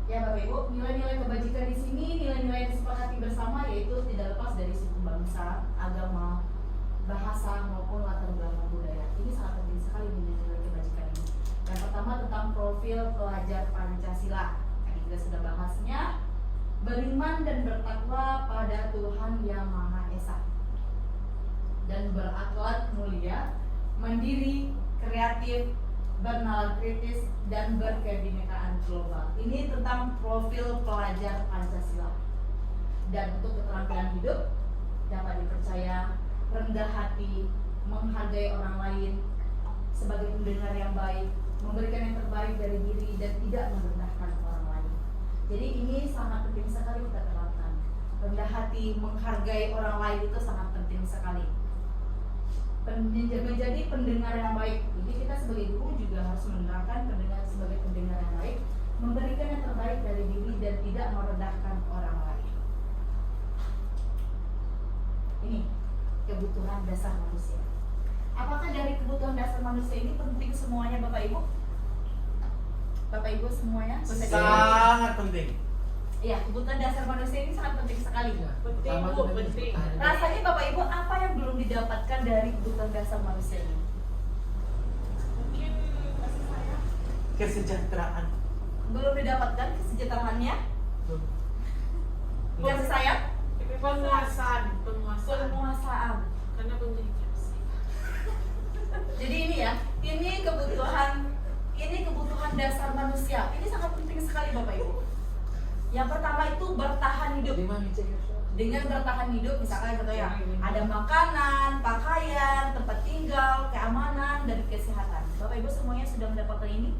Ya Bapak Ibu, nilai-nilai kebajikan di sini nilai-nilai yang disepakati bersama, yaitu tidak lepas dari suku bangsa, agama, bahasa maupun latar belakang budaya. Ini sangat penting sekali nilai-nilai kebajikan ini. Yang pertama tentang profil pelajar Pancasila. Tadi kita sudah bahasnya. Beriman dan bertakwa pada Tuhan Yang Maha Esa, dan berakhlak mulia, mandiri, kreatif, bernalar kritis, dan berkebinekaan global. Ini tentang profil pelajar Pancasila. Dan untuk keterampilan hidup, dapat dipercaya, rendah hati, menghargai orang lain, sebagai pendengar yang baik, memberikan yang terbaik dari diri, dan tidak merendahkan orang lain. Jadi ini sangat penting sekali kita terapkan. Rendah hati, menghargai orang lain itu sangat penting sekali. Menjadi pendengar yang baik. Jadi kita sebagai guru juga harus menerapkan sebagai pendengar yang baik, memberikan yang terbaik dari diri dan tidak merendahkan orang lain. Ini kebutuhan dasar manusia. Apakah dari kebutuhan dasar manusia ini penting semuanya Bapak Ibu? Bapak Ibu semuanya? Sangat penting. Iya, kebutuhan dasar manusia ini sangat penting sekali. Penting Bu, penting. Rasanya Bapak Ibu apa yang belum didapatkan dari kebutuhan dasar manusia ini? Mungkin kasih sayang. Kesejahteraan. Belum didapatkan kesejahteraannya? Kasih sayang? Penguasaan. Penguasaan. Karena pendidikan. Jadi ini ya, ini kebutuhan dasar manusia. Ini sangat penting sekali Bapak Ibu. Yang pertama itu bertahan hidup. Dengan bertahan hidup, misalkan contohnya ada makanan, pakaian, tempat tinggal, keamanan, dan kesehatan. Bapak Ibu semuanya sudah mendapatkan ini?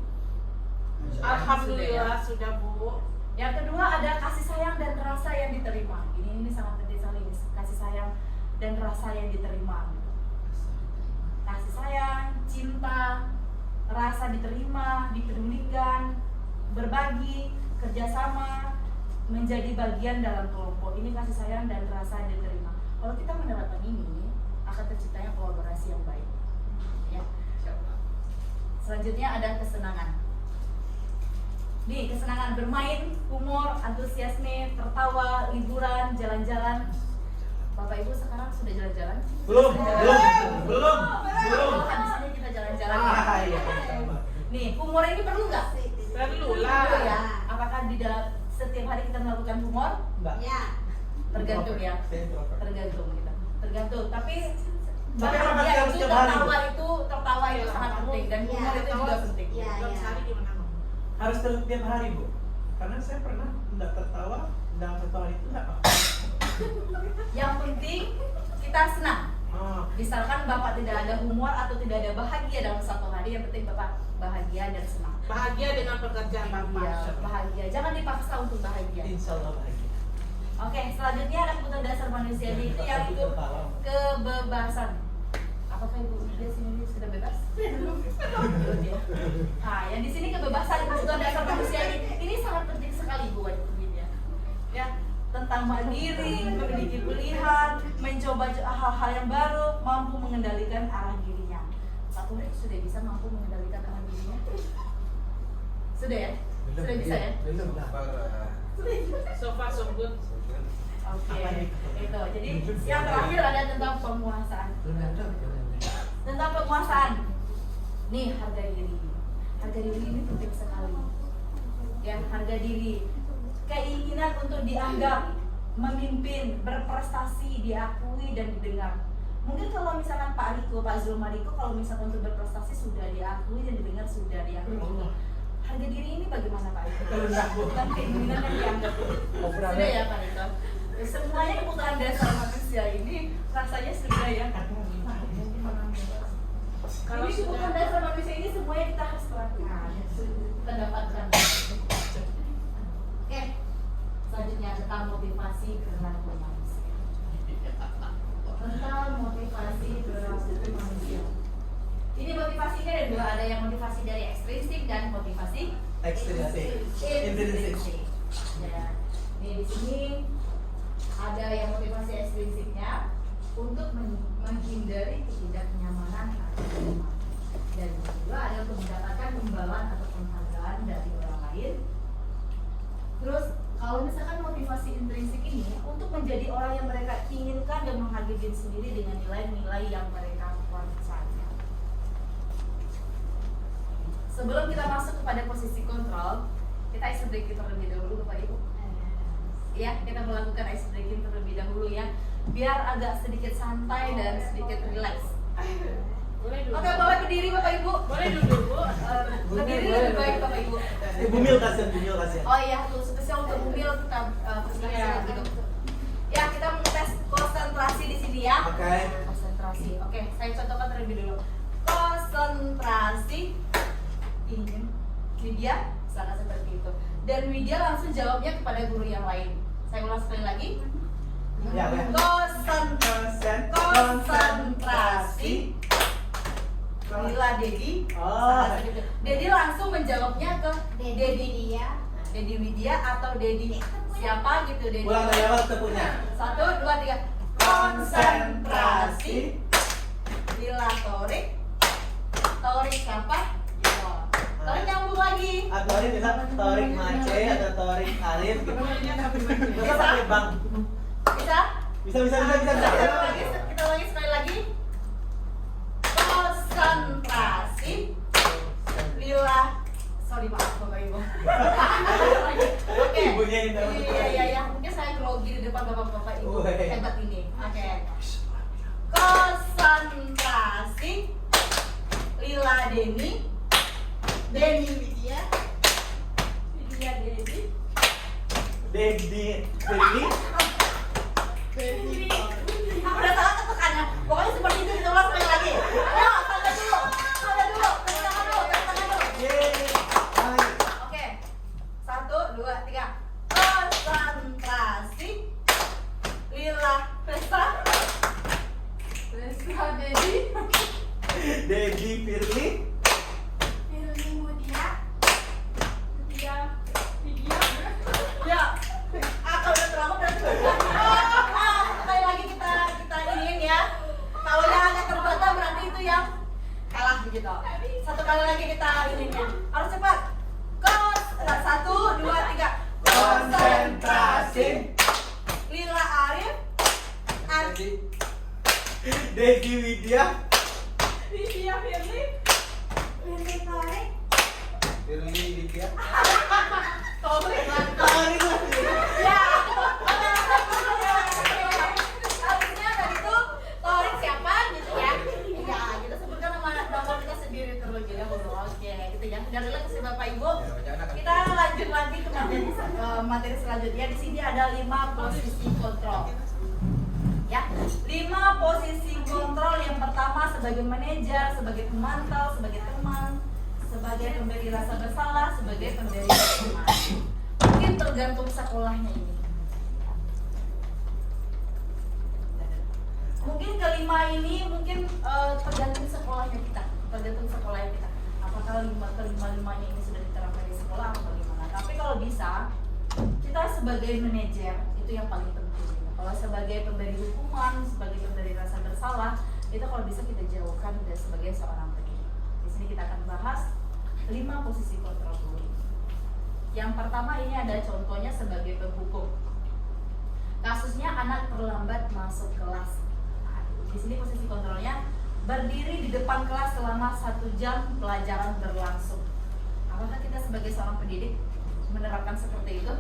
Alhamdulillah sudah Bu. Yang kedua ada kasih sayang dan rasa yang diterima. Ini sangat penting sekali, kasih sayang dan rasa yang diterima. Kasih sayang, cinta, rasa diterima, dipedulikan, berbagi, kerjasama, menjadi bagian dalam kelompok. Ini kasih sayang dan rasa yang diterima. Kalau kita menerapkan ini, akan terciptanya kolaborasi yang baik. Ya. Selanjutnya ada kesenangan. Nih, kesenangan bermain, humor, antusiasme, tertawa, liburan, jalan-jalan. Bapak Ibu sekarang sudah jalan-jalan? Belum. Habis ini kita jalan-jalan. Iya. Nih, humor ini perlu nggak? Perlu Perlu lah. ya. Apakah di dalam setiap hari kita melakukan humor? Enggak. Ya. Tergantung ya. Saya introvert. Tergantung kita. Tergantung. Tapi Tapi apa bahagia harus itu, tiap hari, tertawa itu sangat penting dan humor itu juga penting. Iya. Dalam sehari gimana Bu? Harus tiap hari Bu. Karena saya pernah tidak tertawa dalam satu hari itu enggak apa. Yang penting kita senang. Oh. Misalkan Bapak tidak ada humor atau tidak ada bahagia dalam satu hari, yang penting Bapak bahagia dan senang. Bahagia dengan pekerjaan Bapak. Iya, bahagia. Jangan dipaksa untuk bahagia. Insya Allah bahagia. Oke, selanjutnya ada kebutuhan dasar manusia itu yang itu kebebasan. Apakah Ibu dia sini sudah bebas? Belum ya. Nah, yang di sini kebebasan kebutuhan dasar manusia ini sangat penting sekali Bu ya. Ya, tentang mandiri, memiliki pilihan, mencoba hal-hal yang baru, mampu mengendalikan arah dirinya. Satu sudah bisa mampu mengendalikan arah dirinya? Sudah ya? Sudah bisa ya? Belum lah. So far so good. Oke, itu. Jadi yang terakhir ada tentang penguasaan. Tentang penguasaan. Nih, harga diri. Harga diri ini penting sekali. Ya, harga diri. Keinginan untuk dianggap, memimpin, berprestasi, diakui dan didengar. Mungkin kalau misalkan Pak Riko, Pak Zulmariko, kalau misalkan untuk berprestasi sudah diakui dan didengar, sudah diakui. Harga diri ini bagaimana Pak Riko? Bukan keinginan yang dianggap. Sudah ya Pak Riko? Semuanya kebutuhan dasar manusia ini rasanya sudah ya. Kalau kebutuhan dasar manusia ini semuanya kita harus lakukan, kita dapatkan. Oke, selanjutnya tentang motivasi perilaku manusia. Tentang motivasi perilaku manusia. Ini motivasinya ada dua, ada yang motivasi dari ekstrinsik dan motivasi intrinsik. Ya, ini di sini ada yang motivasi ekstrinsiknya untuk menghindari ketidaknyamanan atau kelemahan. Dan kedua ada untuk mendapatkan imbalan atau penghargaan dari orang lain. Terus kalau misalkan motivasi intrinsik ini untuk menjadi orang yang mereka inginkan dan menghargai diri sendiri dengan nilai-nilai yang mereka percaya. Sebelum kita masuk kepada posisi kontrol, kita ice breaking terlebih dahulu Bapak Ibu. Ya, kita melakukan ice breaking terlebih dahulu ya, biar agak sedikit santai dan sedikit rileks. Boleh duduk. Oke, bawa berdiri Bapak Ibu. Boleh duduk Bu. Berdiri lebih baik Bapak Ibu. Bumil kasihan. Oh iya, tuh spesial untuk bumil kita persilakan duduk. Ya, kita mengetes konsentrasi di sini ya. Oke. Konsentrasi. Oke, saya contohkan terlebih dulu. Konsentrasi. Ingin Widya, sana seperti itu. Dan Widya langsung jawabnya kepada guru yang lain. Saya ulang sekali lagi. Ya, ya. Konsentrasi. Lila Dedi. Oh. Dedi langsung menjawabnya ke Dedi Widya atau Dedi siapa gitu Dedi. Ulang dari awal kita punya. 1, 2, 3. Konsentrasi. Lila Torik. Torik siapa? Torik nyambung lagi. Torik bisa Torik Mace atau Torik Arif gitu. Bisa pakai bang. Bisa? Bisa. Kita ulangi sekali lagi. Konsentrasi. Lila. Sorry maaf Bapak Ibu. Oke. Ibunya yang tahu. Iya. Mungkin saya grogi di depan Bapak-bapak Ibu. Woi. Hebat ini. Oke. Konsentrasi. Lila Deni. Deni Widya. Widya Dedi. Dedi. Aku udah salah ketukannya. Pokoknya seperti itu kita ulang sekali lagi. Ayo, tanda dulu. Tepuk tangan dulu. Yeay. Oke. 1, 2, 3. Konsentrasi. Lila Resta. Dedi. Dedi Firly. Ya. Kalau udah terlalu berarti. Sekali lagi kita iniin ya. Kalau yang agak terbata berarti itu yang kalah begitu. Satu kali lagi kita iniinnya. Harus cepat. 1, 2, 3. Konsentrasi. Lila Arif. Dedi Widya. Widya Firly. Torik. Firly Widya. Torik. Torik lagi. Ya. Harusnya tadi tuh Torik siapa gitu ya. Ya, kita sebutkan nama kita sendiri terlebih dahulu. Oke, gitu ya. Udah relax ya Bapak Ibu. Kita lanjut lagi ke materi selanjutnya. Di sini ada 5 posisi kontrol. Ya, 5 posisi kontrol. Yang pertama sebagai manajer, sebagai pemantau, sebagai teman, sebagai pemberi rasa bersalah, sebagai pemberi hukuman. Mungkin tergantung sekolahnya ini. Mungkin kelima ini mungkin tergantung sekolahnya kita, tergantung sekolahnya kita. Apakah kelima-limanya ini sudah diterapkan di sekolah atau bagaimana? Tapi kalau bisa, kita sebagai manajer itu yang paling penting. Kalau sebagai pemberi hukuman, sebagai pemberi rasa bersalah, itu kalau bisa kita jauhkan dari sebagai seorang pendidik. Di sini kita akan bahas 5 posisi kontrol bullying. Yang pertama ini ada contohnya sebagai penghukum. Kasusnya anak terlambat masuk kelas. Nah, di sini posisi kontrolnya berdiri di depan kelas selama 1 jam pelajaran berlangsung. Apakah kita sebagai seorang pendidik menerapkan seperti itu?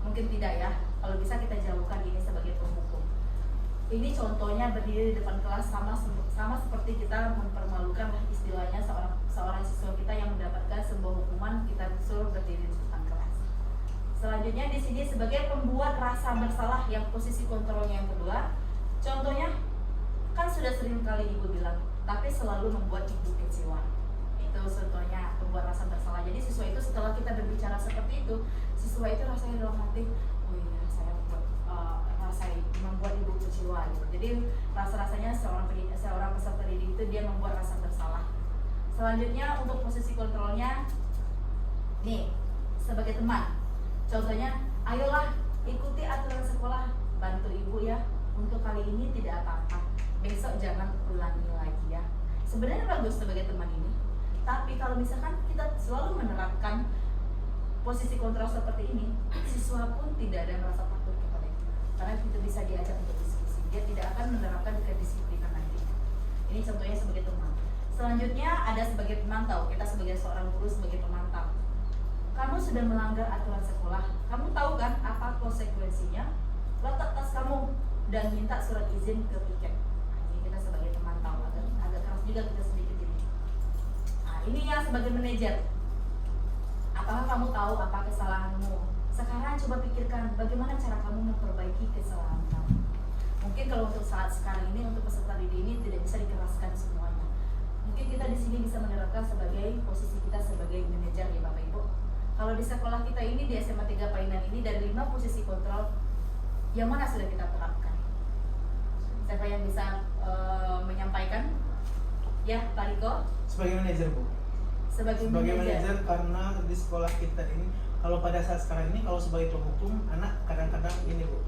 Mungkin tidak ya. Kalau bisa kita jauhkan ini sebagai penghukum. Ini contohnya berdiri di depan kelas sama seperti kita mempermalukan istilahnya seorang siswa kita yang mendapatkan sebuah hukuman, kita suruh berdiri di depan kelas. Selanjutnya di sini sebagai pembuat rasa bersalah yang posisi kontrolnya yang kedua. Contohnya kan sudah sering kali ibu bilang, tapi selalu membuat ibu kecewa. Itu contohnya pembuat rasa bersalah. Jadi siswa itu setelah kita berbicara seperti itu, siswa itu rasanya dalam hati, oh iya saya membuat ibu kecewa gitu. Jadi rasanya seorang peserta didik itu dia membuat rasa bersalah. Selanjutnya untuk posisi kontrolnya, nih sebagai teman. Contohnya, ayolah ikuti aturan sekolah, bantu ibu ya. Untuk kali ini tidak apa-apa. Besok jangan ulangi lagi ya. Sebenarnya bagus sebagai teman ini. Tapi kalau misalkan kita selalu menerapkan posisi kontrol seperti ini, siswa pun tidak ada merasa takut kepada kita. Karena kita bisa diajak untuk diskusi. Dia tidak akan menerapkan kedisiplinan nanti. Ini contohnya sebagai teman. Selanjutnya ada sebagai pemantau. Kita sebagai seorang guru sebagai pemantau. Kamu sudah melanggar aturan sekolah. Kamu tahu kan apa konsekuensinya? Letak tas kamu dan minta surat izin ke piket. Nah, ini kita sebagai pemantau. Agak keras juga kita sedikit ini. Nah, ini yang sebagai manajer. Apakah kamu tahu apa kesalahanmu? Sekarang coba pikirkan bagaimana cara kamu memperbaiki kesalahan kamu. Mungkin kalau untuk saat sekarang ini untuk peserta didik ini tidak bisa dikeraskan semuanya. Mungkin kita di sini bisa menerapkan sebagai posisi kita sebagai manajer ya Bapak Ibu. Kalau di sekolah kita ini di SMA 3 Painan ini dari 5 posisi kontrol yang mana sudah kita terapkan? Siapa yang bisa menyampaikan? Ya, Pak Riko. Sebagai manajer Bu. Sebagai manajer karena di sekolah kita ini kalau pada saat sekarang ini kalau sebagai penghukum anak kadang-kadang ini Bu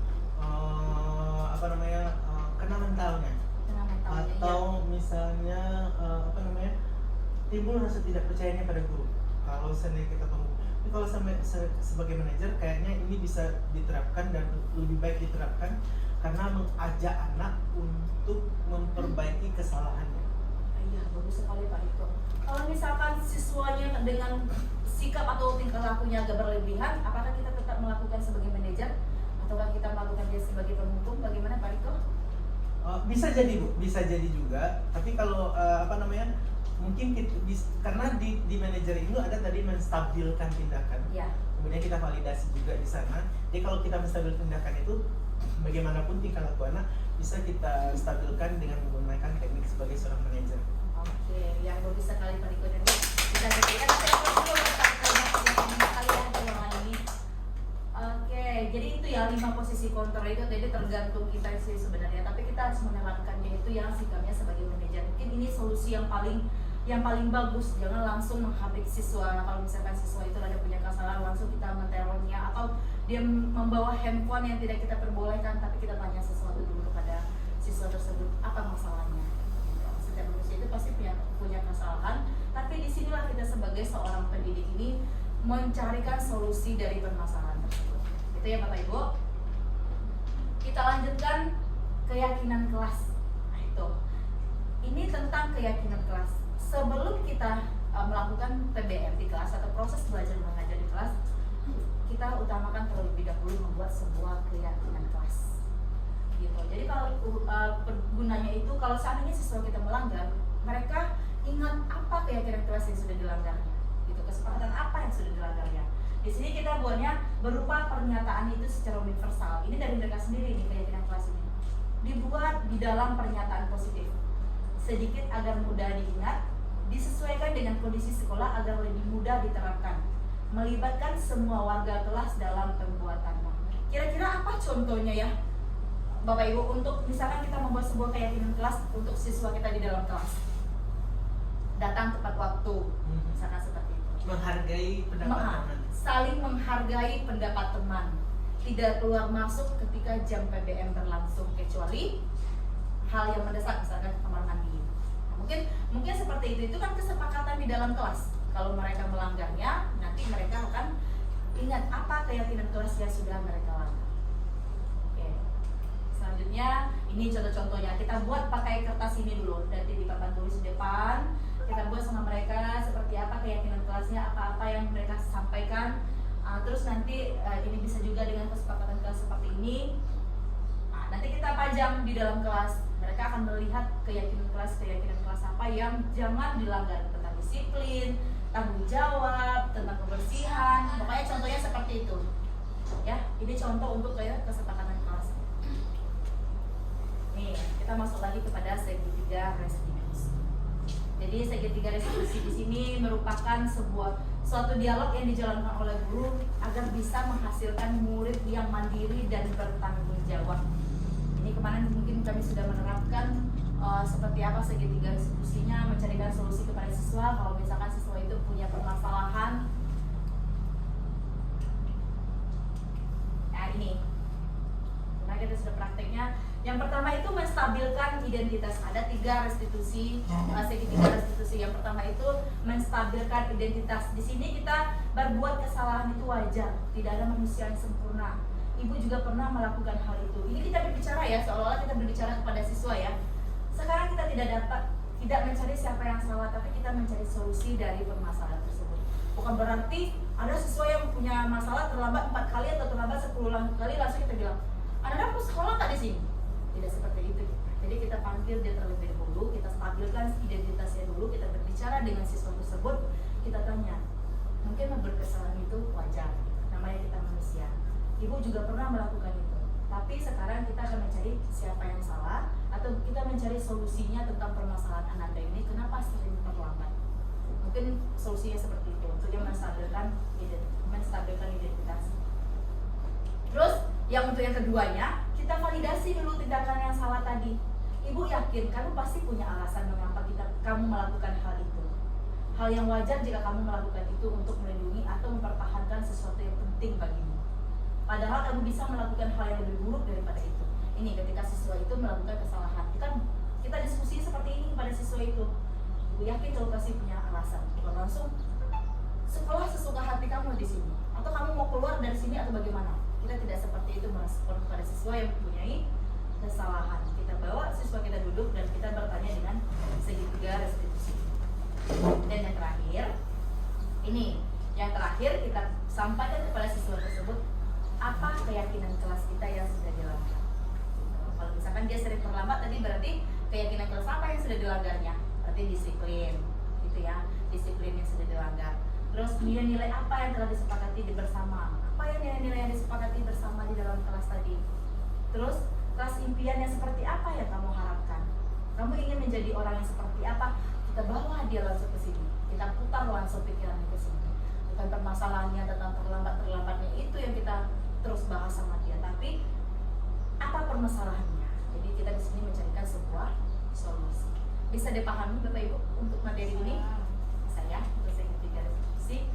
kena mentalnya atau misalnya timbul rasa tidak percayanya pada guru kalau seandainya kita penghukum. Tapi kalau sebagai manajer kayaknya ini bisa diterapkan dan lebih baik diterapkan karena mengajak anak untuk memperbaiki kesalahannya. Iya, bagus sekali Pak Riko. Kalau misalkan siswanya dengan sikap atau tingkah lakunya agak berlebihan, apakah kita tetap melakukan sebagai manajer ataukah kita melakukan dia sebagai penghukum? Bagaimana Pak Riko? Bisa jadi Bu, bisa jadi juga. Tapi kalau mungkin karena di manajer itu ada tadi menstabilkan tindakan. Ya. Kemudian kita validasi juga di sana. Jadi kalau kita menstabilkan tindakan itu bagaimanapun tingkah laku anak bisa kita stabilkan dengan menggunakan teknik sebagai seorang manajer. Oke, yang bagus sekali Pak Riko dan kita berikan kalian ruangan ini. Oke, jadi itu ya 5 posisi kontrol itu jadi tergantung kita sih sebenarnya. Tapi kita harus menerapkannya itu yang sikapnya sebagai manajer. Mungkin ini solusi yang paling bagus. Jangan langsung menghabis siswa. Nah, kalau misalkan siswa itu ada punya kesalahan langsung kita menterornya atau dia membawa handphone yang tidak kita perbolehkan, tapi kita tanya sesuatu dulu kepada siswa tersebut apa masalahnya. Setiap manusia itu pasti punya kesalahan, tapi disinilah kita sebagai seorang pendidik ini mencarikan solusi dari permasalahan tersebut. Itu ya Bapak Ibu. Kita lanjutkan keyakinan kelas. Nah itu, ini tentang keyakinan kelas. Sebelum kita melakukan PBM di kelas atau proses belajar mengajar di kelas, kita utamakan terlebih dahulu membuat sebuah keyakinan kelas. Gitu. Jadi kalau gunanya itu kalau seandainya siswa kita melanggar, mereka ingat apa keyakinan kelas yang sudah dilanggarnya. Gitu, kesepakatan apa yang sudah dilanggarnya. Di sini kita buatnya berupa pernyataan itu secara universal. Ini dari mereka sendiri nih keyakinan kelas ini. dibuat di dalam pernyataan positif. Sedikit agar mudah diingat, disesuaikan dengan kondisi sekolah agar lebih mudah diterapkan. Melibatkan semua warga kelas dalam pembuatannya. Kira-kira apa contohnya ya, Bapak Ibu, untuk misalkan kita membuat sebuah keyakinan kelas untuk siswa kita di dalam kelas? Datang tepat waktu, misalkan seperti itu. Menghargai pendapat teman. Saling menghargai pendapat teman. Tidak keluar masuk ketika jam PBM berlangsung kecuali hal yang mendesak, misalkan ke kamar mandi. Nah, mungkin seperti itu kan kesepakatan di dalam kelas. Kalau mereka melanggarnya, nanti mereka akan ingat apa keyakinan kelas yang sudah mereka langgar. Oke. Selanjutnya ini contoh-contohnya, kita buat pakai kertas ini dulu, nanti di papan tulis di depan. Kita buat sama mereka seperti apa keyakinan kelasnya, apa-apa yang mereka sampaikan. Terus nanti ini bisa juga dengan kesepakatan kelas seperti ini. Nanti kita pajang di dalam kelas. Mereka akan melihat keyakinan kelas apa yang jangan dilanggar, tentang disiplin, tanggung jawab, tentang kebersihan. Pokoknya contohnya seperti itu. Ya, ini contoh untuk kesepakatan kelas. Nih, kita masuk lagi kepada segitiga restitusi. Jadi segitiga restitusi di sini merupakan suatu dialog yang dijalankan oleh guru agar bisa menghasilkan murid yang mandiri dan bertanggung jawab. Ini kemarin mungkin kami sudah menerapkan seperti apa segitiga restitusinya, mencarikan solusi kepada siswa kalau misalkan siswa itu punya permasalahan. Nah ini, nah kita sudah prakteknya. Yang pertama itu menstabilkan identitas. Ada 3 restitusi, segitiga restitusi. Yang pertama itu menstabilkan identitas. Di sini kita berbuat kesalahan itu wajar, tidak ada manusia yang sempurna. Ibu juga pernah melakukan hal itu. Ini kita berbicara ya, seolah-olah kita berbicara kepada siswa ya. Sekarang kita tidak mencari siapa yang salah, tapi kita mencari solusi dari permasalahan tersebut. Bukan berarti ada siswa yang punya masalah terlambat 4 kali atau terlambat 10 kali langsung kita bilang, "Anda mau sekolah nggak di sini?" Tidak seperti itu. Jadi kita panggil dia terlebih dahulu, kita stabilkan identitasnya dulu, kita berbicara dengan siswa tersebut, kita tanya, mungkin berkesalahan itu wajar, namanya kita manusia. Ibu juga pernah melakukan itu, tapi sekarang kita akan mencari siapa yang salah, atau kita mencari solusinya tentang permasalahan Anda ini, kenapa sering terlambat. Mungkin solusinya seperti itu, untuk yang menstabilkan identitas. Terus, yang untuk yang keduanya, kita validasi dulu tindakan yang salah tadi. Ibu yakin, kamu pasti punya alasan mengapa kamu melakukan hal itu. Hal yang wajar jika kamu melakukan itu untuk melindungi atau mempertahankan sesuatu yang penting bagimu. Padahal kamu bisa melakukan hal yang lebih buruk daripada itu. Ini ketika siswa itu melakukan kesalahan, kita diskusi seperti ini pada siswa itu. Ibu yakin kamu pasti punya alasan. Bukan langsung sekolah sesuka hati kamu di sini, atau kamu mau keluar dari sini atau bagaimana. Kita tidak seperti itu merespon pada siswa yang mempunyai kesalahan. Kita bawa siswa kita duduk dan kita bertanya dengan segitiga restitusi. Dan yang terakhir, kita sampaikan kepada siswa tersebut apa keyakinan kelas kita yang sudah dilanggar. Kalau misalkan dia sering terlambat, tadi berarti keyakinan kelas apa yang sudah dilanggarnya? Berarti disiplin, gitu ya, disiplin yang sudah dilanggar. Terus nilai-nilai apa yang telah disepakati bersama? Apa yang nilai-nilai yang disepakati bersama di dalam kelas tadi? Terus kelas impian yang seperti apa yang kamu harapkan? Kamu ingin menjadi orang yang seperti apa? Kita bawa dia langsung ke sini. Kita putar langsung pikirannya ke sini. Bukan permasalahannya tentang terlambatnya itu yang kita terus bahas sama dia, tapi apa permasalahannya? Jadi kita di sini mencarikan sebuah solusi. Bisa dipahami Bapak Ibu untuk materi ini? Saya untuk segitiga restitusi.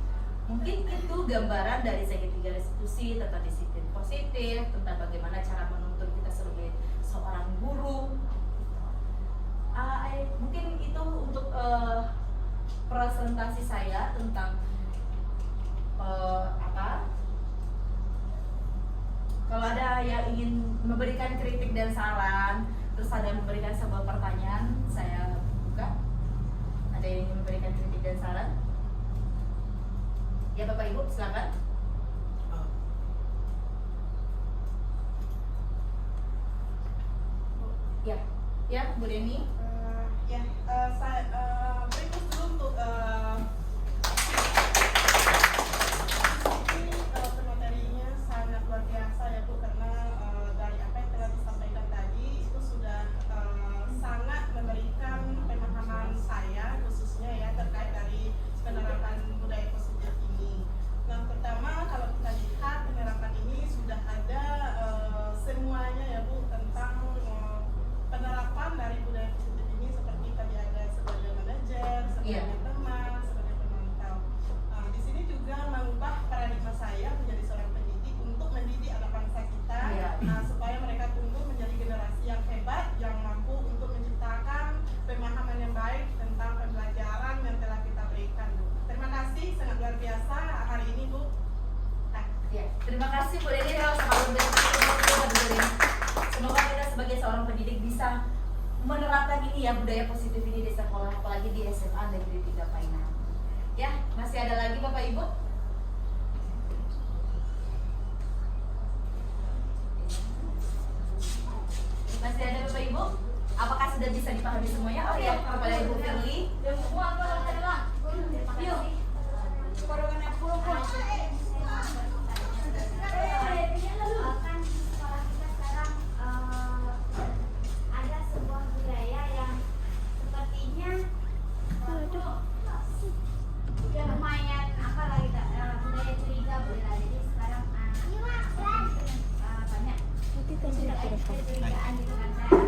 Mungkin itu gambaran dari segitiga restitusi tentang disiplin positif, tentang bagaimana cara menuntun kita sebagai seorang guru. Mungkin itu untuk presentasi saya tentang kalau ada yang ingin memberikan kritik dan saran, terus ada yang memberikan sebuah pertanyaan, saya buka. Ada yang ingin memberikan kritik dan saran? Ya Bapak Ibu, silakan. Ya, Bu Deni. Saya berikut dulu untuk materinya sangat luar biasa ya Bu, karena dari apa yang telah disampaikan tadi itu Terima kasih Bu Dede sama Bu Dede. Semoga kita sebagai seorang pendidik bisa menerapkan ini ya, budaya positif ini di sekolah, apalagi di SMA Negeri 3 Painan. Ya, masih ada lagi Bapak Ibu? Masih ada Bapak Ibu? Apakah sudah bisa dipahami semuanya? Oh ya, kepada Ibu Firly. Yuk. Kan sekolah kita sekarang ada sebuah budaya yang sepertinya ya lumayan apa lah kita budaya curiga boleh lah. Jadi sekarang banyak kecurigaan gitu kan saya,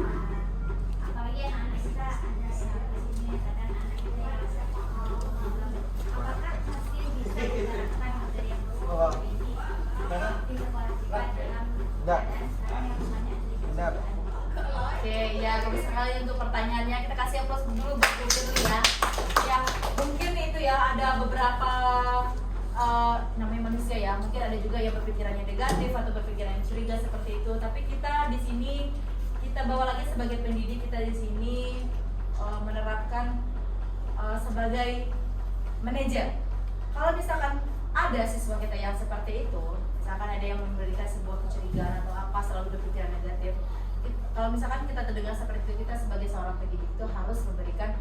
apalagi anak-anak kita ada yang kesini kadang anak kita yang apakah masih bisa diterapkan budaya Oh. ini Karena di sekolah kita dalam keadaan sekarang yang banyak benar. Oke, ya bagus sekali untuk pertanyaannya. Kita kasih aplaus dulu buat Bu Firly ya. Ya, mungkin itu ya ada beberapa namanya manusia ya. Mungkin ada juga yang berpikirannya negatif atau berpikiran yang curiga seperti itu. Tapi kita di sini kita bawa lagi sebagai pendidik, kita di sini menerapkan sebagai manajer. Kalau misalkan ada siswa kita yang seperti itu, misalkan ada yang memberikan sebuah kecurigaan atau apa, selalu berpikiran negatif. Kalau misalkan kita terdengar seperti itu, kita sebagai seorang pendidik itu harus memberikan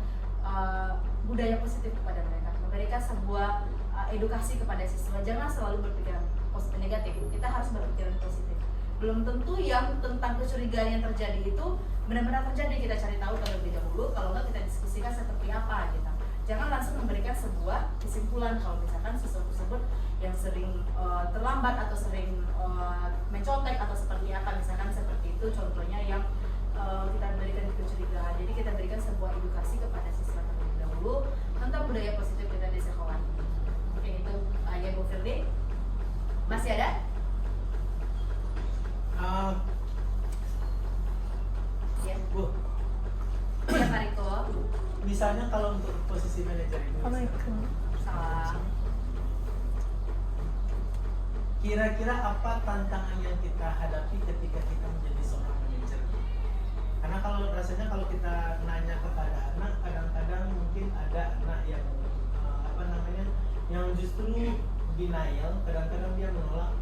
budaya positif kepada mereka, memberikan sebuah edukasi kepada siswa. Jangan selalu berpikiran positif negatif, kita harus berpikiran positif. Belum tentu yang tentang kecurigaan yang terjadi itu benar-benar terjadi, kita cari tahu terlebih dahulu. Kalau enggak, kita diskusikan seperti apa gitu. Jangan langsung memberikan sebuah kesimpulan kalau misalkan siswa tersebut yang sering terlambat atau sering mencontek atau seperti apa, misalkan seperti itu contohnya yang kita berikan kecurigaan. Jadi kita berikan sebuah edukasi kepada siswa terlebih dahulu tentang budaya positif kita di sekolah. Oke, itu ya Bu Firly. Masih ada? Ya. Bu, Ya Pak Riko. misalnya kalau untuk posisi manajer itu, Salah. kira-kira apa tantangan yang kita hadapi ketika kita menjadi seorang manajer? Karena kalau rasanya kalau kita nanya kepada anak, kadang-kadang mungkin ada anak yang yang justru denial, kadang-kadang dia menolak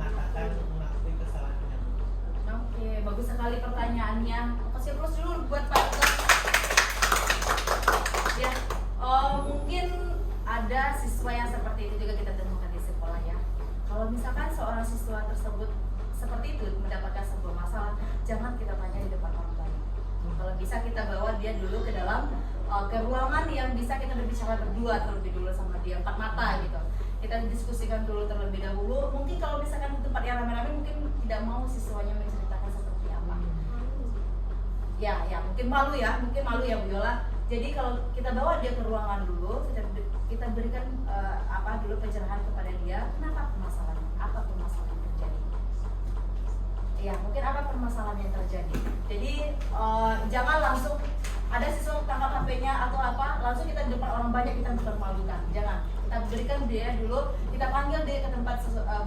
mengakui kesalahannya. Oke, bagus sekali pertanyaannya. Kasih aplaus dulu buat Pak Riko. Ya, mungkin ada siswa yang seperti itu juga kita temukan di sekolah ya. Kalau misalkan seorang siswa tersebut seperti itu mendapatkan sebuah masalah, jangan kita tanya di depan orang banyak. Kalau bisa kita bawa dia dulu ke dalam ke ruangan yang bisa kita berbicara berdua terlebih dulu sama dia, 4 mata gitu. Kita diskusikan dulu terlebih dahulu. Mungkin kalau misalkan di tempat yang ramai-ramai mungkin tidak mau siswanya menceritakan seperti apa. Ya mungkin malu ya Bu Yola. Jadi kalau kita bawa dia ke ruangan dulu, kita berikan dulu pencerahan kepada dia, kenapa permasalahannya, apa permasalahan yang terjadi. Ya mungkin apa permasalahan yang terjadi. Jadi jangan langsung ada siswa tangkap HP-nya atau apa, langsung kita di depan orang banyak kita mempermalukan. Jangan. Kita berikan dia dulu, kita panggil dia ke tempat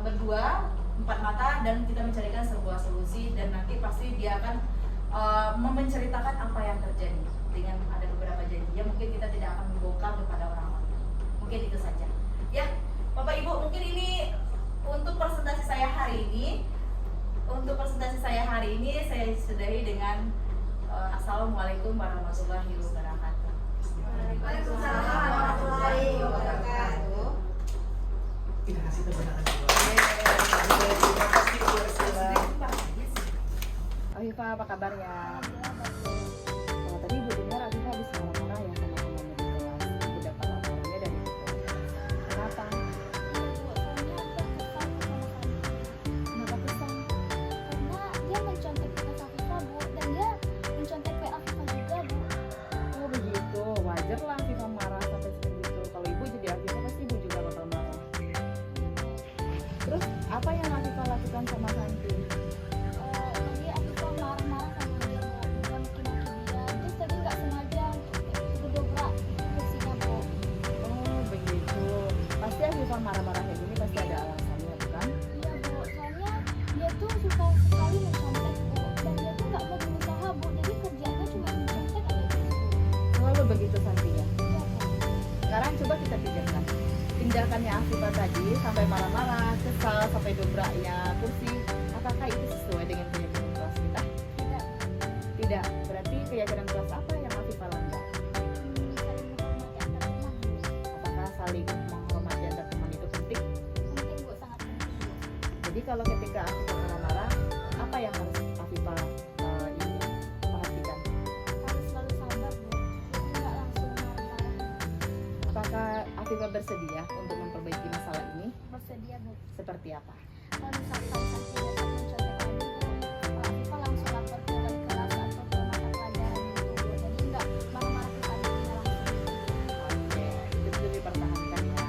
berdua, 4 mata, dan kita mencarikan sebuah solusi, dan nanti pasti dia akan menceritakan apa yang terjadi. Dengan ada beberapa janji, mungkin kita tidak akan membongkar kepada orang-orang. Mungkin itu saja. Ya, Bapak Ibu, mungkin ini untuk presentasi saya hari ini. Saya sudahi dengan Assalamualaikum warahmatullahi wabarakatuh. Waalaikumsalam warahmatullahi wabarakatuh. Kita kasih tepuk tangan dulu. Terima kasih Bu Arsila. Afifah, apa kabarnya? Kalau tadi Ibu dengar Afifah habis marah-marah ya sama temannya di kelas. Ibu dapat laporannya dari itu. Kenapa? Kenapa kesal? Karena dia mencontek PS Afifah, Bu, dan dia mencontek PS Afifah juga, Bu. Oh begitu, wajar lah Afifah marah sampai seperti itu. Kalau Ibu jadi Afifah pasti Ibu juga bakal marah. Terus apa yang Afifah lakukan sama Santi? Tadi Afifah marah-marah sama dia, Bu. Dia maki-maki dia. Terus tadi nggak sengaja gedobrak kursinya, Bu. Oh begitu. Pasti Afifah marah-marah kayak gini pasti ada alasannya, bukan? Iya, Bu. sampai marah-marah, kesal, sampai dobraknya kursi, apakah itu sesuai dengan keyakinan kelas kita? Tidak. Tidak. Berarti keyakinan kelas apa yang Afifah langgar? Saling menghormati antar teman, Bu. Apakah saling menghormati antar teman itu penting? Penting, Bu, sangat penting, Bu. Jadi kalau ketika Afifah marah-marah, apa yang harus Afifah ini perhatikan? Harus selalu sabar, Bu. Jadi nggak langsung marah-marah. Apakah Afifah bersedia untuk memperbaiki masalah ini? Bersedia, Bu. Seperti apa? Kalau misalkan sampai dapat mencontek lagi, Bu, Afifah langsung lapor ke wali kelas atau ke mata pelajaran gitu, Bu. Jadi nggak marah-marah ke panitia langsung. Oke, itu perlu dipertahankan ya.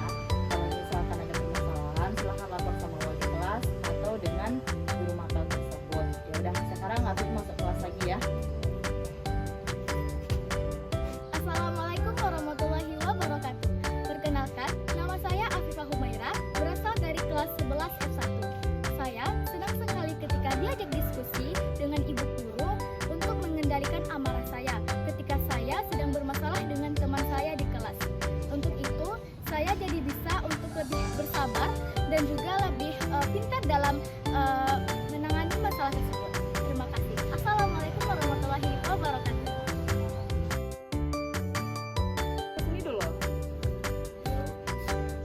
Kalau misalkan ada permasalahan, silahkan lapor sama wali kelas atau dengan guru mata tersebut. Ya udah, sekarang Afif masuk kelas lagi ya. Assalamualaikum warahmatullahi wabarakatuh. Perkenalkan, nama saya Afifah Humaira, berasal dari kelas 11 F1. Saya senang sekali ketika diajak diskusi dengan ibu guru untuk mengendalikan amarah saya ketika saya sedang bermasalah dengan teman saya di kelas. Untuk itu, saya jadi bisa untuk lebih bersabar dan juga lebih pintar dalam menangani masalah tersebut. Terima kasih. Assalamualaikum warahmatullahi wabarakatuh. Sini dulu.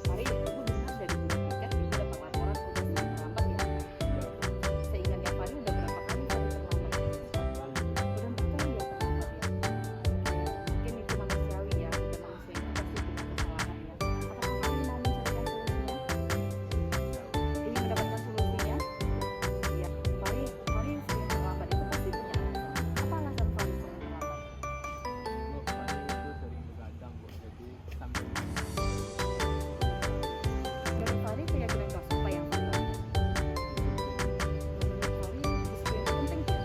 Mari, Ibu dengar dari guru tiket, Ibu dapat laporan udah sering terlambat ya. Seingatnya Fani udah berapa kali Fani terlambat? Udah 4 kali ya terlambat ya. Mungkin itu manusiawi ya, dan manusia itu pasti punya kesalahan ya. Apakah Fani mau mencarikan solusinya? Ingin mendapatkan solusinya? Iya, Fani sering terlambat itu pasti punya alasan. Apa alasan Fani sering terlambat? Dari Fari keyakinan kelas apa yang Fari langgar? Menurut Fari disiplin itu penting ya?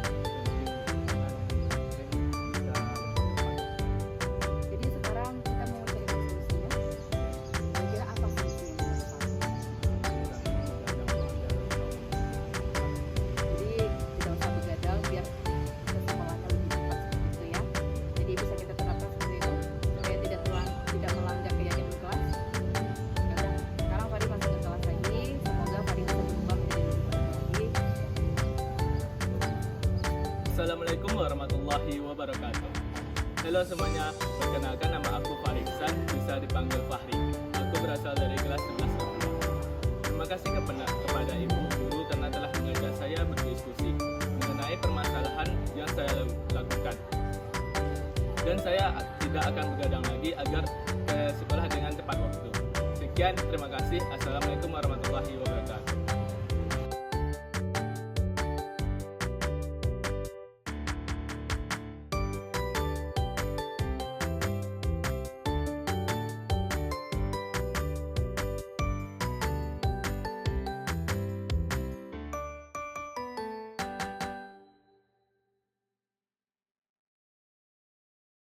Jadi sekarang kita mau carikan solusinya. Kira-kira apa solusinya menurut Fari? Jadi tidak usah begadang biar kesekolannya lebih cepat seperti itu ya. Jadi bisa kita terapkan seperti itu supaya tidak melanggar keyakinan kelas. Ya udah, sekarang Fadi masuk ke kelas lagi. Semoga Fadi bisa berubah menjadi lebih baik lagi. Assalamualaikum warahmatullahi wabarakatuh. Halo semuanya, perkenalkan nama aku Fahri Iksan, bisa dipanggil Fahri. Aku berasal dari kelas 11 F2. Terima kasih kepada ibu guru karena telah mengajak saya berdiskusi mengenai permasalahan yang saya lakukan. Dan saya tidak akan begadang lagi agar ke sekolah dengan tepat waktu. Sekian, terima kasih. Assalamualaikum warahmatullahi wabarakatuh.